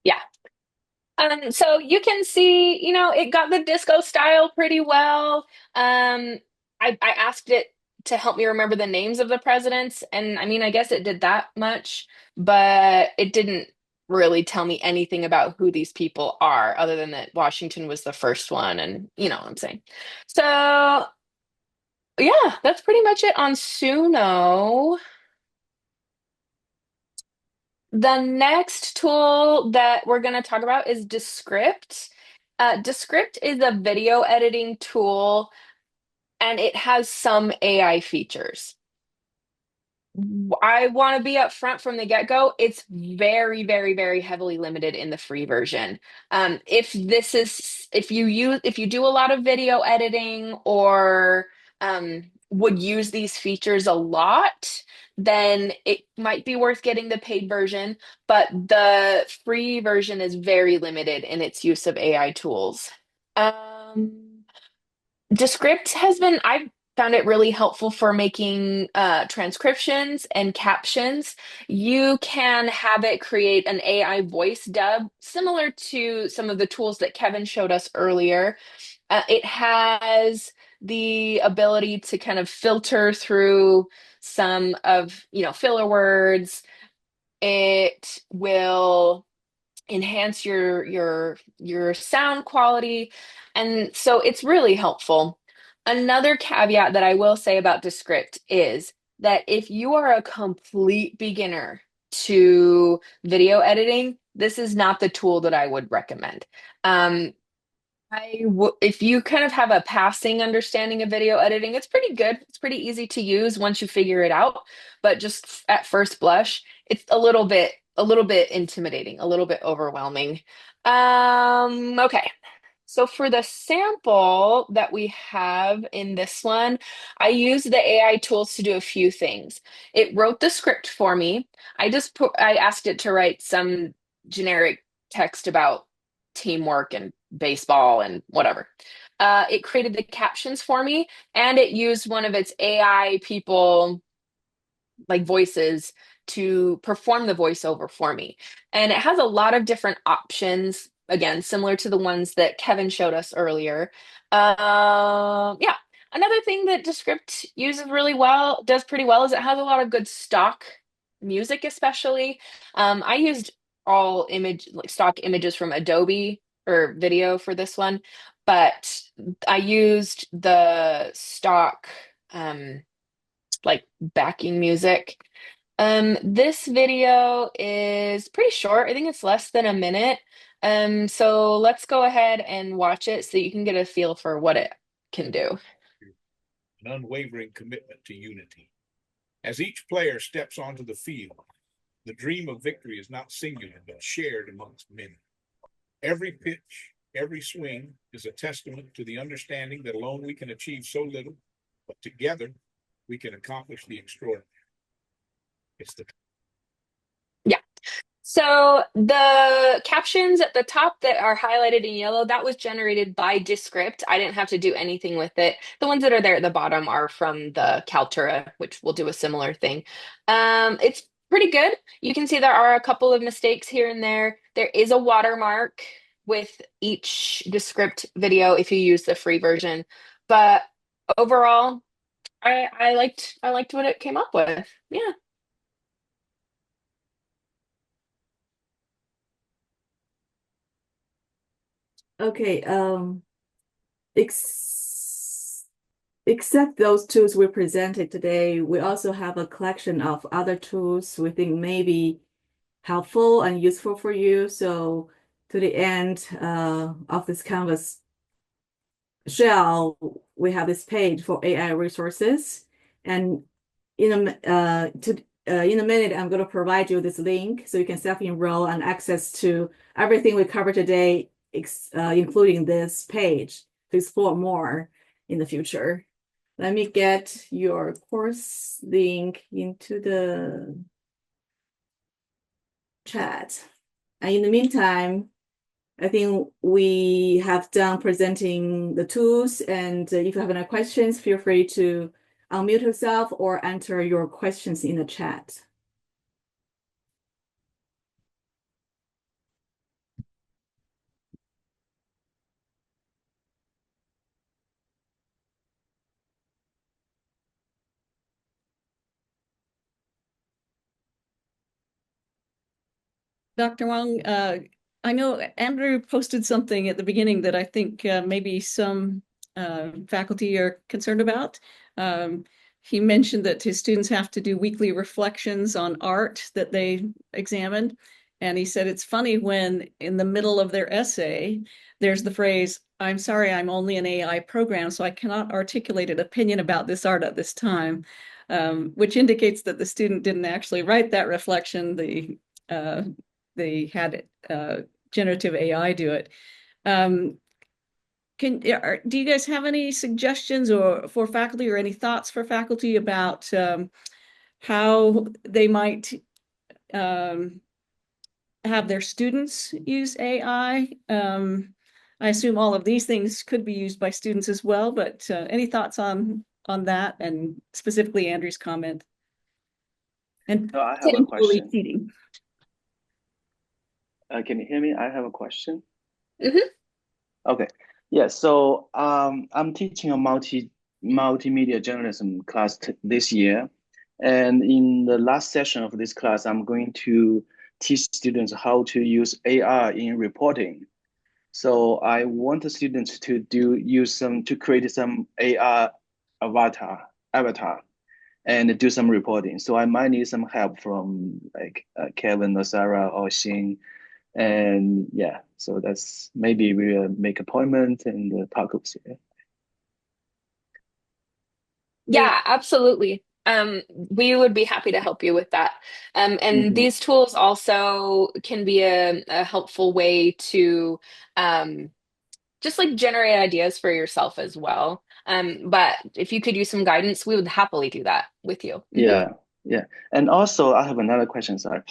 Yeah. So you can see, it got the disco style pretty well. I asked it to help me remember the names of the presidents, and I mean, I guess it did that much, but it didn't really tell me anything about who these people are, other than that Washington was the first one, and you know what I'm saying. So yeah, that's pretty much it on Suno. The next tool that we're going to talk about is Descript. Descript is a video editing tool and it has some AI features. I want to be upfront from the get-go. It's very, very, very heavily limited in the free version. If you do a lot of video editing or would use these features a lot, then it might be worth getting the paid version. But the free version is very limited in its use of AI tools. Um, Descript I've found it really helpful for making transcriptions and captions. You can have it create an AI voice dub, similar to some of the tools that Kevin showed us earlier. It has the ability to kind of filter through some of, filler words. It will enhance your sound quality, and so it's really helpful. Another caveat that I will say about Descript is that if you are a complete beginner to video editing, this is not the tool that I would recommend. um, if you kind of have a passing understanding of video editing, it's pretty good. It's pretty easy to use once you figure it out. But just at first blush, it's a little bit intimidating, a little bit overwhelming. Okay. So for the sample that we have in this one, I used the AI tools to do a few things. It wrote the script for me. I asked it to write some generic text about teamwork and baseball and whatever. It created the captions for me, and it used one of its AI people like voices to perform the voiceover for me. And it has a lot of different options again, similar to the ones that Kevin showed us earlier. Yeah. Another thing that Descript uses really well, does pretty well, is it has a lot of good stock music, especially. I used all image like stock images from Adobe or video for this one, but I used the stock like backing music. This video is pretty short. I think it's less than a minute. So let's go ahead and watch it so you can get a feel for what it can do. An unwavering commitment to unity. As each player steps onto the field, the dream of victory is not singular, but shared amongst many. Every pitch, every swing is a testament to the understanding that alone we can achieve so little, but together we can accomplish the extraordinary. It's the Yeah. So the captions at the top that are highlighted in yellow, that was generated by Descript. I didn't have to do anything with it. The ones that are there at the bottom are from the Kaltura, which will do a similar thing. It's pretty good. You can see there are a couple of mistakes here and there. There is a watermark with each Descript video if you use the free version. But overall, I liked what it came up with. Yeah. Okay, except those tools we presented today, we also have a collection of other tools we think may be helpful and useful for you. So to the end of this Canvas shell, we have this page for AI resources. And in a minute, I'm going to provide you this link so you can self-enroll and access to everything we covered today, including this page to explore more in the future. Let me get your course link into the chat. And in the meantime, I think we have done presenting the tools, and if you have any questions, feel free to unmute yourself or enter your questions in the chat. Dr. Wang, I know Andrew posted something at the beginning that I think maybe some faculty are concerned about. He mentioned that his students have to do weekly reflections on art that they examined. And he said it's funny when in the middle of their essay, there's the phrase, "I'm sorry, I'm only an AI program, so I cannot articulate an opinion about this art at this time," which indicates that the student didn't actually write that reflection. They had generative AI do it. Do you guys have any suggestions or for faculty or any thoughts for faculty about how they might have their students use AI? I assume all of these things could be used by students as well, but any thoughts on that and specifically Andrew's comment? And No, I have a question. Cheating. Can you hear me? I have a question. Mm-hmm. Okay. Yeah, so I'm teaching a multimedia journalism class this year. And in the last session of this class, I'm going to teach students how to use AI in reporting. So I want the students to create some AI avatar and do some reporting. So I might need some help from like Kevin or Sarah or Xing. And yeah, so that's maybe we'll make appointment and talk with you. Yeah, absolutely. We would be happy to help you with that. And these tools also can be a helpful way to just like generate ideas for yourself as well. But if you could use some guidance, we would happily do that with you. Yeah. And also I have another question, sorry.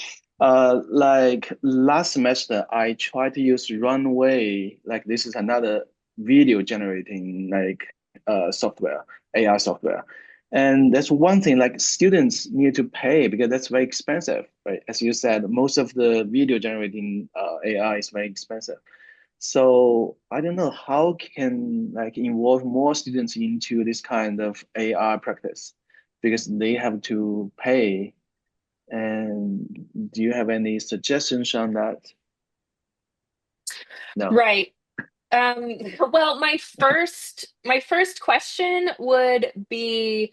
Like last semester, I tried to use Runway, like this is another video generating like software, AI software. And that's one thing like students need to pay because that's very expensive, right? As you said, most of the video generating AI is very expensive. So I don't know how can like involve more students into this kind of AI practice because they have to pay. And do you have any suggestions on that? No. Right. Well, my first question would be,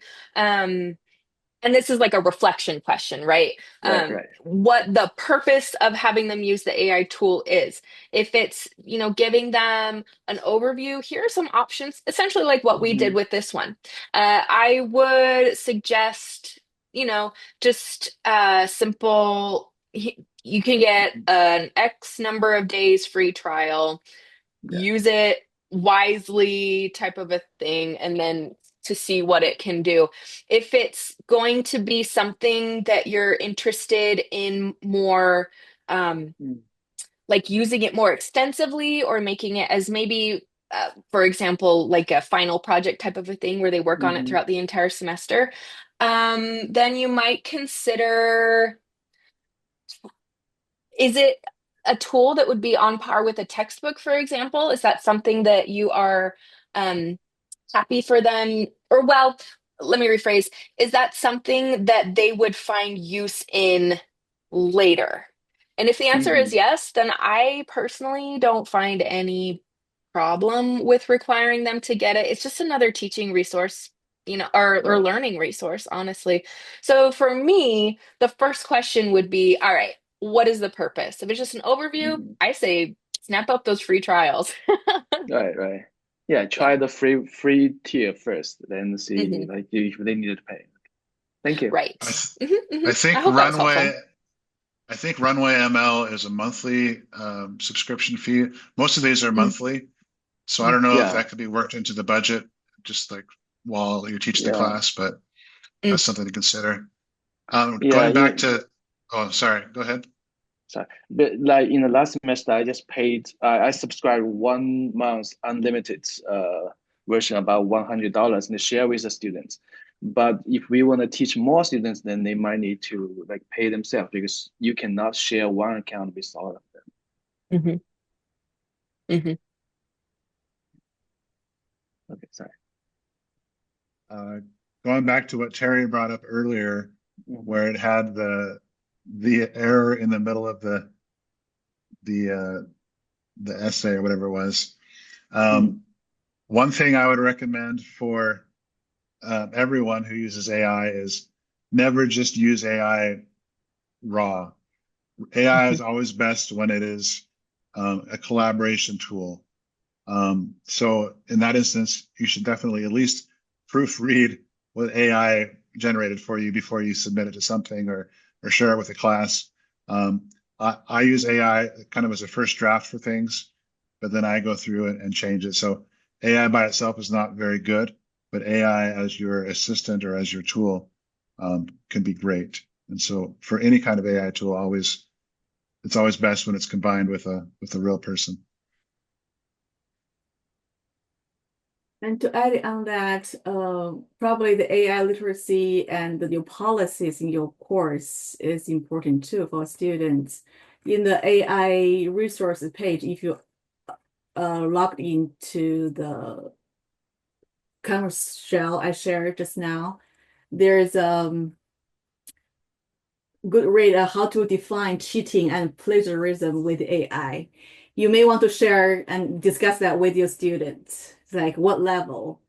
and this is like a reflection question, right? Right. What the purpose of having them use the AI tool is. If it's, giving them an overview, here are some options, essentially like what we did Mhm. with this one. I would suggest, just simple, you can get an X number of days free trial, Yeah. use it wisely type of a thing, and then to see what it can do. If it's going to be something that you're interested in more, Mm. like using it more extensively or making it as maybe, for example, like a final project type of a thing where they work on it Mhm. throughout the entire semester, then you might consider, is it a tool that would be on par with a textbook, for example? Is that something that you are um, happy for them? Or, well, let me rephrase. Is that something that they would find use in later? And if the answer is Mhm. yes, then I personally don't find any problem with requiring them to get it. It's just another teaching resource, or Right. learning resource, honestly. So for me, the first question would be, all right, what is the purpose? If it's just an overview, Mhm. I say snap up those free trials. Right. Yeah, Yeah. try the free tier first, then see Hmm. like if they needed to pay. Thank you. Right. I th Hmm. I I think hope that was helpful. Runway ML is a monthly subscription fee. Most of these are Mm, monthly, so I don't know if Yeah. that could be worked into the budget, just like while you teach the Yeah. class, but mm. that's something to consider. Yeah. Going back to, oh, sorry, go ahead. Sorry. But like in the last semester, I just paid. I subscribed 1 month unlimited version about $100 and share with the students. But if we want to teach more students, then they might need to like pay themselves because you cannot share one account with all of them. Hmm. Hmm. Okay, sorry. Uh, Going back to what Terry brought up earlier, Mhm. where it had the error in the middle of the the essay or whatever it was. Mhm. Um, One thing I would recommend for everyone who uses AI is never just use AI raw. AI is always best when it is a collaboration tool. So in that instance, you should definitely at least proofread what AI generated for you before you submit it to something or share it with a class. I use AI kind of as a first draft for things, but then I go through it and change it. So AI by itself is not very good, but AI as your assistant or as your tool can be great. And so for any kind of AI tool, it's always best when it's combined with a real person. And to add on that, probably the AI literacy and the new policies in your course is important too for students. In the AI resources page, if you logged into the Canva shell I shared just now, there's good read on how to define cheating and plagiarism with AI. You may want to share and discuss that with your students, like what level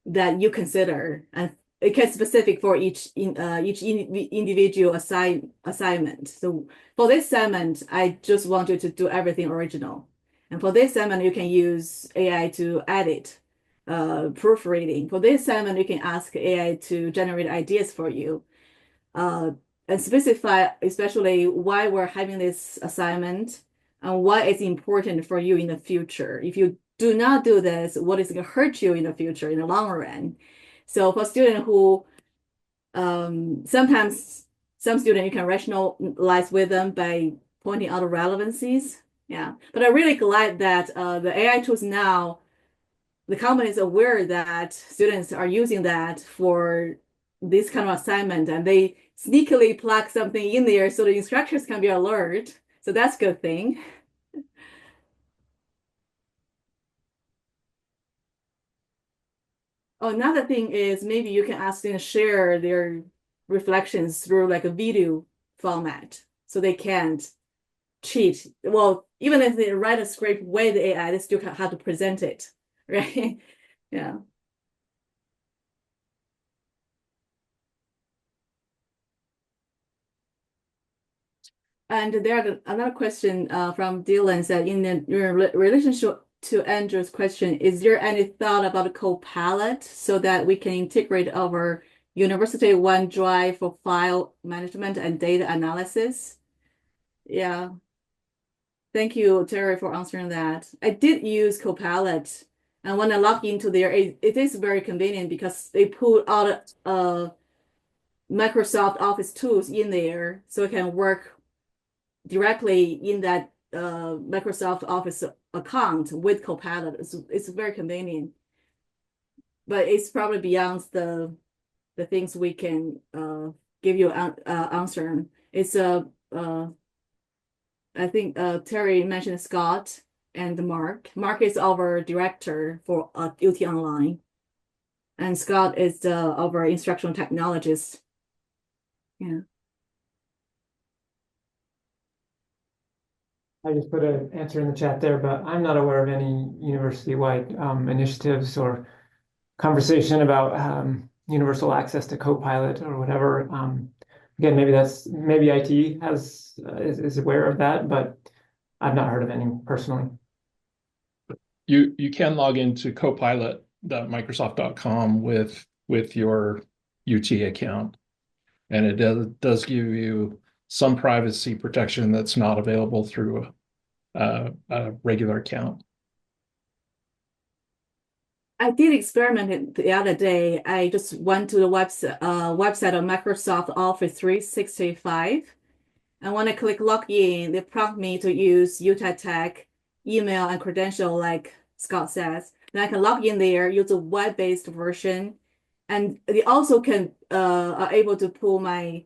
that you consider, and it gets specific for each individual assignment. So for this assignment, I just want you to do everything original, and for this assignment, you can use AI to edit, proofreading. For this assignment, you can ask AI to generate ideas for you, uh, and specify especially why we're having this assignment and why it's important for you in the future. If you do not do this, what is going to hurt you in the future, in the long run? So for students who sometimes some students you can rationalize with them by pointing out relevancies. Yeah, but I'm really glad that the AI tools now, the company is aware that students are using that for this kind of assignment, and they sneakily plug something in there so the instructors can be alert. So that's a good thing. Oh, another thing is maybe you can ask them to share their reflections through like a video format, so they can't cheat. Well, even if they write a script with AI, they still have to present it, right? Yeah. And there another question from Dylan said, in relationship to Andrew's question, is there any thought about a Copilot so that we can integrate our university OneDrive for file management and data analysis? Yeah. Thank you, Terry, for answering that. I did use Copilot, and when I log into there, it is very convenient because they put all Microsoft Office tools in there, so it can work directly in that Microsoft Office account with Copilot. It's very convenient, but it's probably beyond the things we can give you an answer. It's I think Terry mentioned Scott and Mark. Mark is our director for UT Online, and Scott is our instructional technologist. Yeah. I just put an answer in the chat there, but I'm not aware of any university-wide initiatives or conversation about universal access to Copilot or whatever. Again, maybe IT is aware of that, but I've not heard of any personally. You can log into copilot.microsoft.com with your UT account, and it does give you some privacy protection that's not available through a regular account. I did experiment it the other day. I just went to the website of Microsoft Office 365. And when I click login, they prompt me to use Utah Tech email and credential, like Scott says. Then I can log in there, use a web-based version. And they also are able to pull my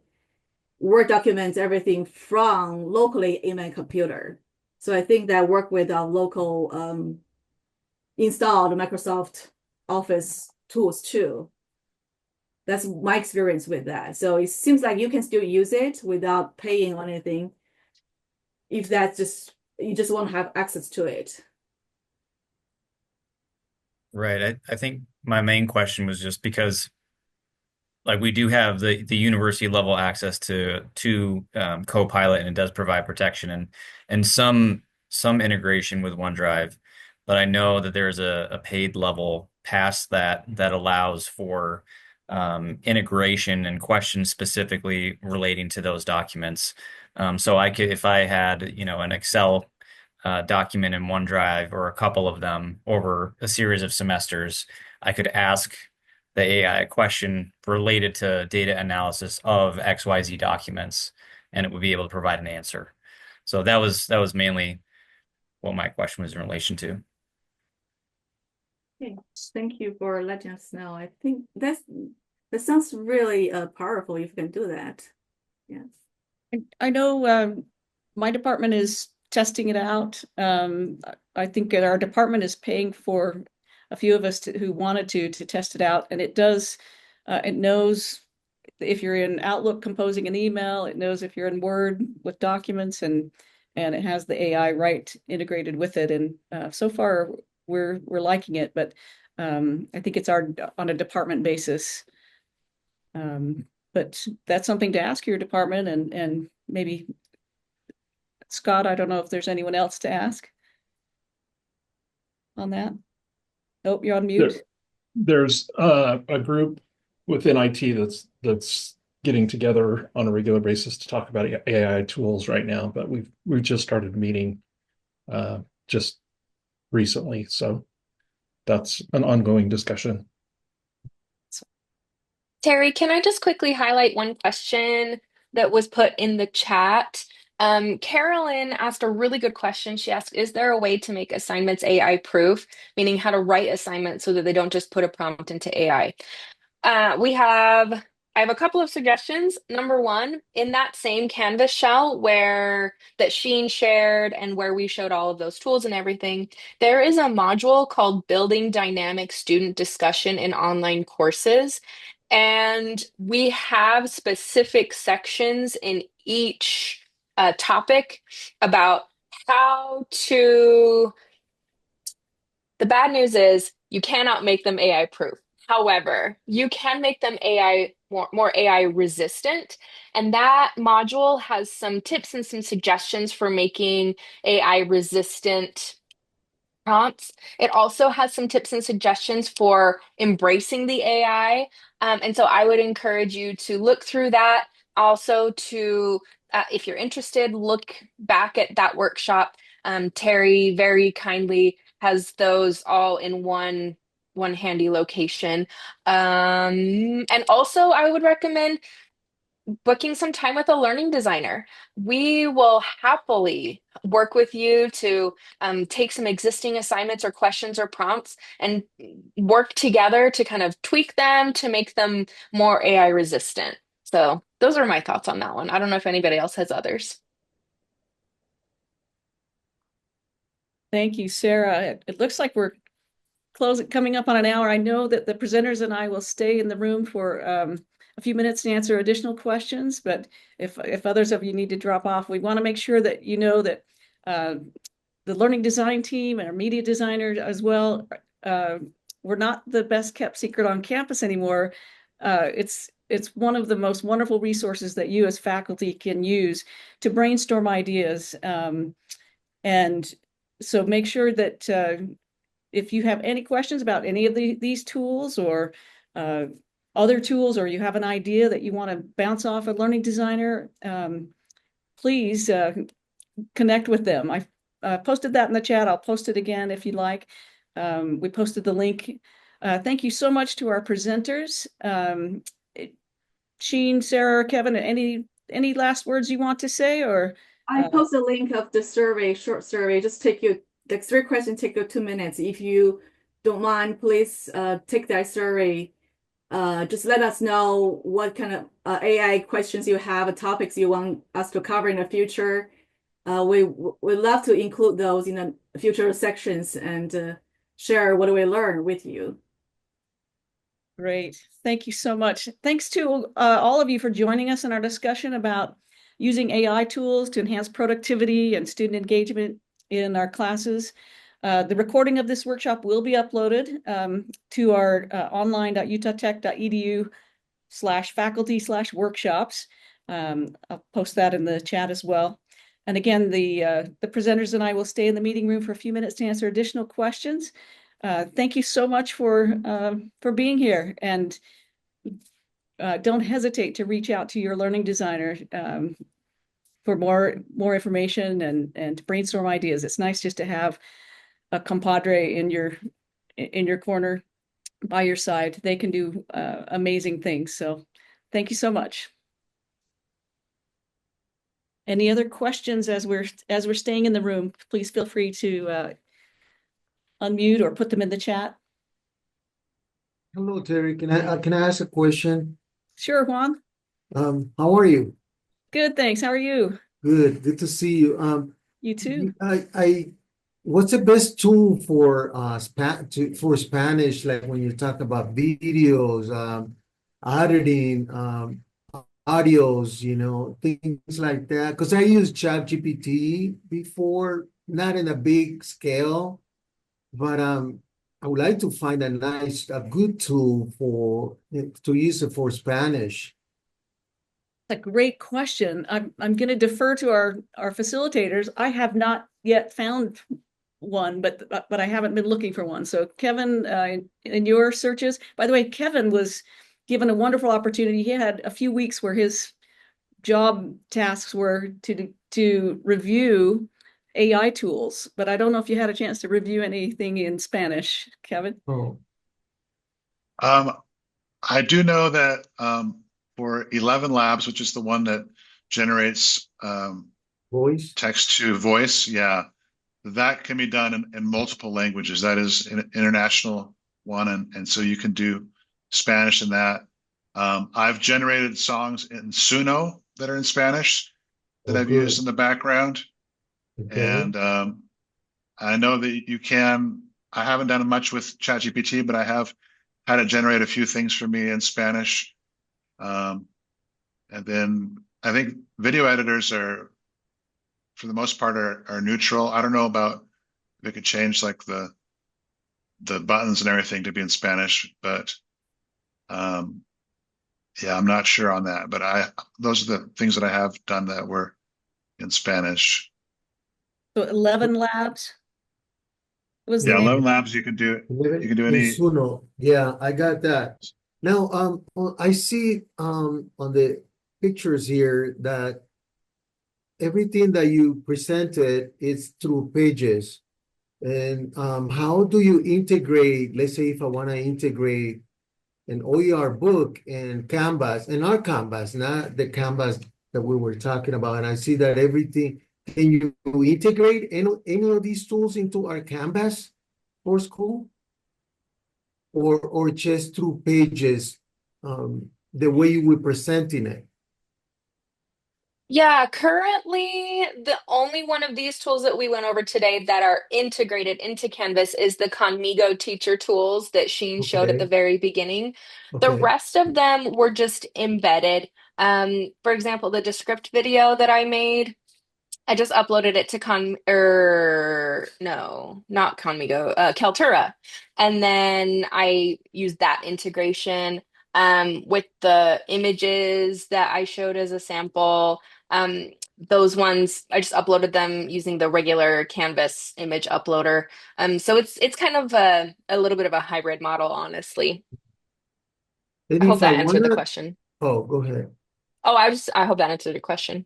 Word documents, everything from locally in my computer. So I think that work with our local installed Microsoft Office tools too. That's my experience with that. So it seems like you can still use it without paying or anything, if that's just you just want to have access to it. Right. I think my main question was just because like we do have the university level access to Copilot, and it does provide protection and some integration with OneDrive, but I know that there's a paid level past that allows for integration and questions specifically relating to those documents. So I could, if I had an Excel document in OneDrive or a couple of them over a series of semesters, I could ask the AI a question related to data analysis of XYZ documents, and it would be able to provide an answer. So that was mainly what my question was in relation to. Okay, thank you for letting us know. I think that sounds really powerful if you can do that. Yes. I know my department is testing it out. I think that our department is paying for a few of us who wanted to test it out, and it does. It knows if you're in Outlook composing an email. It knows if you're in Word with documents, and it has the AI right integrated with it. And so far, we're liking it, but I think it's on a department basis. But that's something to ask your department, and maybe Scott, I don't know if there's anyone else to ask on that. Nope, you're on mute. There's a group within IT that's getting together on a regular basis to talk about AI tools right now, but we've just started meeting just recently, so that's an ongoing discussion. Terry, can I just quickly highlight one question that was put in the chat? Carolyn asked a really good question. She asked, is there a way to make assignments AI proof, meaning how to write assignments so that they don't just put a prompt into AI? We have I have a couple of suggestions. Number one, in that same Canvas shell where that Sheen shared and where we showed all of those tools and everything, there is a module called Building Dynamic Student Discussion in Online Courses. And we have specific sections in each topic about how to. The bad news is you cannot make them AI proof. However, you can make them more AI resistant. And that module has some tips and some suggestions for making AI resistant prompts. It also has some tips and suggestions for embracing the AI. And so I would encourage you to look through that. Also, if you're interested, look back at that workshop. Terry very kindly has those all in one handy location. And also, I would recommend booking some time with a learning designer. We will happily work with you to take some existing assignments or questions or prompts and work together to kind of tweak them to make them more AI resistant. So those are my thoughts on that one. I don't know if anybody else has others. Thank you, Sarah. It looks like we're coming up on an hour. I know that the presenters and I will stay in the room for a few minutes to answer additional questions, but if others of you need to drop off, we want to make sure that you know that the learning design team and our media designer as well, we're not the best kept secret on campus anymore. It's one of the most wonderful resources that you as faculty can use to brainstorm ideas. And so make sure that if you have any questions about any of these tools or other tools, or you have an idea that you want to bounce off a learning designer, please connect with them. I posted that in the chat. I'll post it again if you like. We posted the link. Thank you so much to our presenters. Sheen, Sarah, Kevin, any last words you want to say? Or I post a link of the survey, short survey. Just take you, the 3 questions take you 2 minutes. If you don't mind, please take that survey. Just let us know what kind of AI questions you have, topics you want us to cover in the future. We'd love to include those in the future sections and share what we learn with you. Great. Thank you so much. Thanks to all of you for joining us in our discussion about using AI tools to enhance productivity and student engagement in our classes. The recording of this workshop will be uploaded to our online.utah.tech.edu/faculty/workshops. I'll post that in the chat as well. And again, the presenters and I will stay in the meeting room for a few minutes to answer additional questions. Thank you so much for being here, and don't hesitate to reach out to your learning designer for more information and to brainstorm ideas. It's nice just to have a compadre in your corner by your side. They can do amazing things. So thank you so much. Any other questions as we're staying in the room? Please feel free to unmute or put them in the chat. Hello, Terry. Can I ask a question? Sure, Juan. How are you? Good, thanks. How are you? Good to see you. You too. What's the best tool for for Spanish? Like when you talk about videos, editing, audios, things like that. Because I used ChatGPT before, not in a big scale, but I would like to find a good tool to use it for Spanish. A great question. I'm going to defer to our facilitators. I have not yet found one, but I haven't been looking for one. So Kevin, in your searches, by the way, Kevin was given a wonderful opportunity. He had a few weeks where his job tasks were to review AI tools, but I don't know if you had a chance to review anything in Spanish, Kevin. Oh. I do know that for 11 Labs, which is the one that generates voice text to voice, yeah, that can be done in multiple languages. That is an international one, and so you can do Spanish in that. I've generated songs in Suno that are in Spanish that Oh, I've used good. in the background. Okay. And I know that you can, I haven't done much with ChatGPT, but I have had it generate a few things for me in Spanish. And then I think video editors are, for the most part, are neutral. I don't know about if it could change like the buttons and everything to be in Spanish, but um, yeah, I'm not sure on that. But those are the things that I have done that were in Spanish. So 11 Labs was the Yeah, name. 11 Labs, you can do any. Suno. Yeah, I got that. Now, I see on the pictures here that everything that you presented is through pages. And how do you integrate, let's say if I want to integrate an OER book and Canvas, and our Canvas, not the Canvas that we were talking about. And I see that everything, can you integrate any of these tools into our Canvas for school? Or just through pages, the way you were presenting it? Yeah, currently the only one of these tools that we went over today that are integrated into Canvas is the Khanmigo teacher tools that Sheen showed at the Okay, very beginning. The okay. rest of them were just embedded. For example, the Descript video that I made, I just uploaded it to no, not Khanmigo, Kaltura. And then I used that integration with the images that I showed as a sample. Those ones, I just uploaded them using the regular Canvas image uploader. So it's kind of a little bit of a hybrid model, honestly. And I hope if I that answered the wanna, question. oh, go ahead. Oh, I hope that answered your question.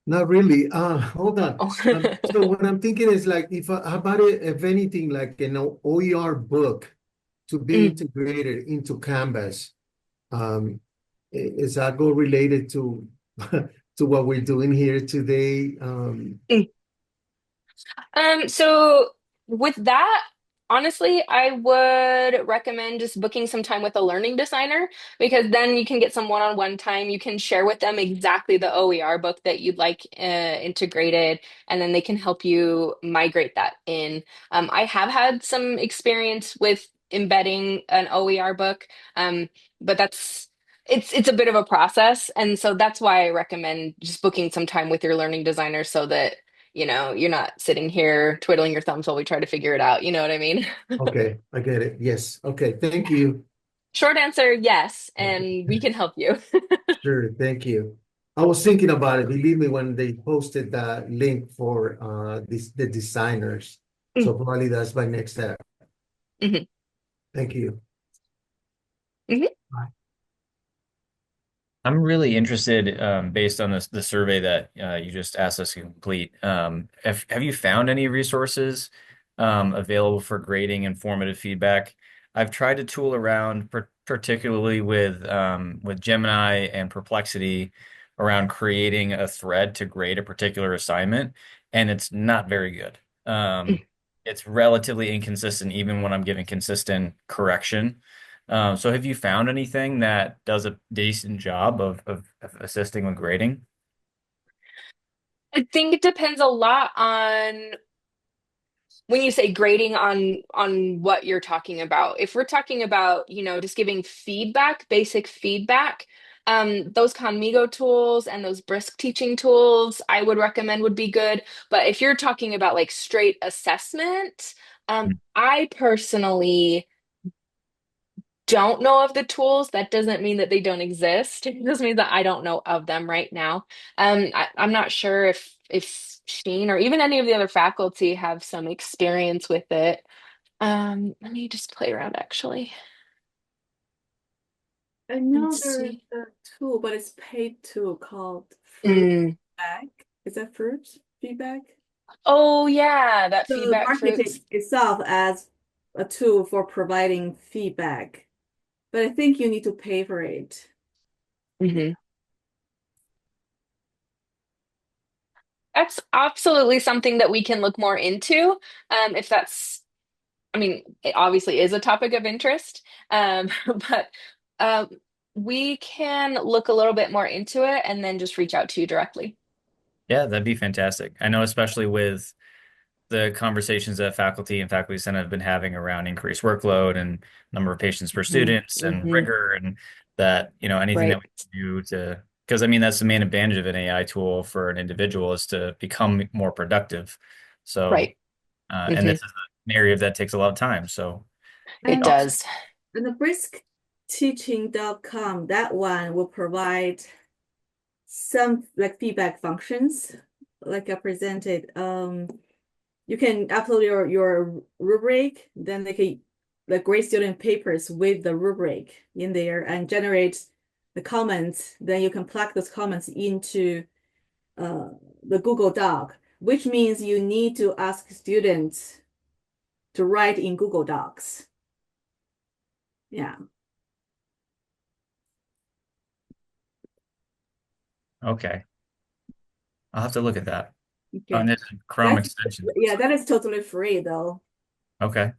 Not really. Hold on. Oh. So what I'm thinking is like, how about it, if anything, like an OER book to be Mm. integrated into Canvas? Is that go related to to what we're doing here today? So with that, honestly, I would recommend just booking some time with a learning designer because then you can get some one-on-one time. You can share with them exactly the OER book that you'd like integrated, and then they can help you migrate that in. I have had some experience with embedding an OER book, but it's a bit of a process, and so that's why I recommend just booking some time with your learning designer so that you're not sitting here twiddling your thumbs while we try to figure it out. You know what I mean? Okay, I get it. Yes. Okay, thank you. Short answer, yes, and we can help you. Sure, thank you. I was thinking about it, believe me, when they posted that link for the designers. So probably that's my next step. Mm-hmm. Thank you. Mm-hmm. Bye. I'm really interested, based on the survey that you just asked us to complete. Have you found any resources available for grading and formative feedback? I've tried to tool around, particularly with Gemini and Perplexity, around creating a thread to grade a particular assignment, and it's not very good. It's relatively inconsistent, even when I'm giving consistent correction. So have you found anything that does a decent job of assisting with grading? I think it depends a lot on when you say grading on what you're talking about. If we're talking about, just giving feedback, basic feedback, those Khanmigo tools and those brisk teaching tools I would recommend would be good. But if you're talking about like straight assessment, I personally don't know of the tools. That doesn't mean that they don't exist. It just means that I don't know of them right now. I'm not sure if Sheen or even any of the other faculty have some experience with it. Let me just play around actually I and know there is see. a tool, but it's paid tool called Fruit Mm. Feedback. Is that Fruit Feedback? Oh yeah, that So feedback marketing fruits. itself as a tool for providing feedback, but I think you need to pay for it. Hmm. That's absolutely something that we can look more into, if that's I mean, it obviously is a topic of interest, but um, we can look a little bit more into it and then just reach out to you directly. Yeah, that'd be fantastic. I know, especially with the conversations that faculty and faculty senate have been having around increased workload and number of patients per students and rigor, and that, anything that Right. we can do to, because I mean, that's the main advantage of an AI tool for an individual is to become more productive. So, Right. and this is an area that takes a lot of time. So It And does. and the briskteaching.com, that one will provide some like feedback functions, like I presented. You can upload your rubric, then they can like grade student papers with the rubric in there and generate the comments. Then you can plug those comments into the Google Doc, which means you need to ask students to write in Google Docs. Yeah. okay, I'll have to look at that. Oh, Okay. and it's a Chrome That's extension. yeah, that is totally free though. Okay.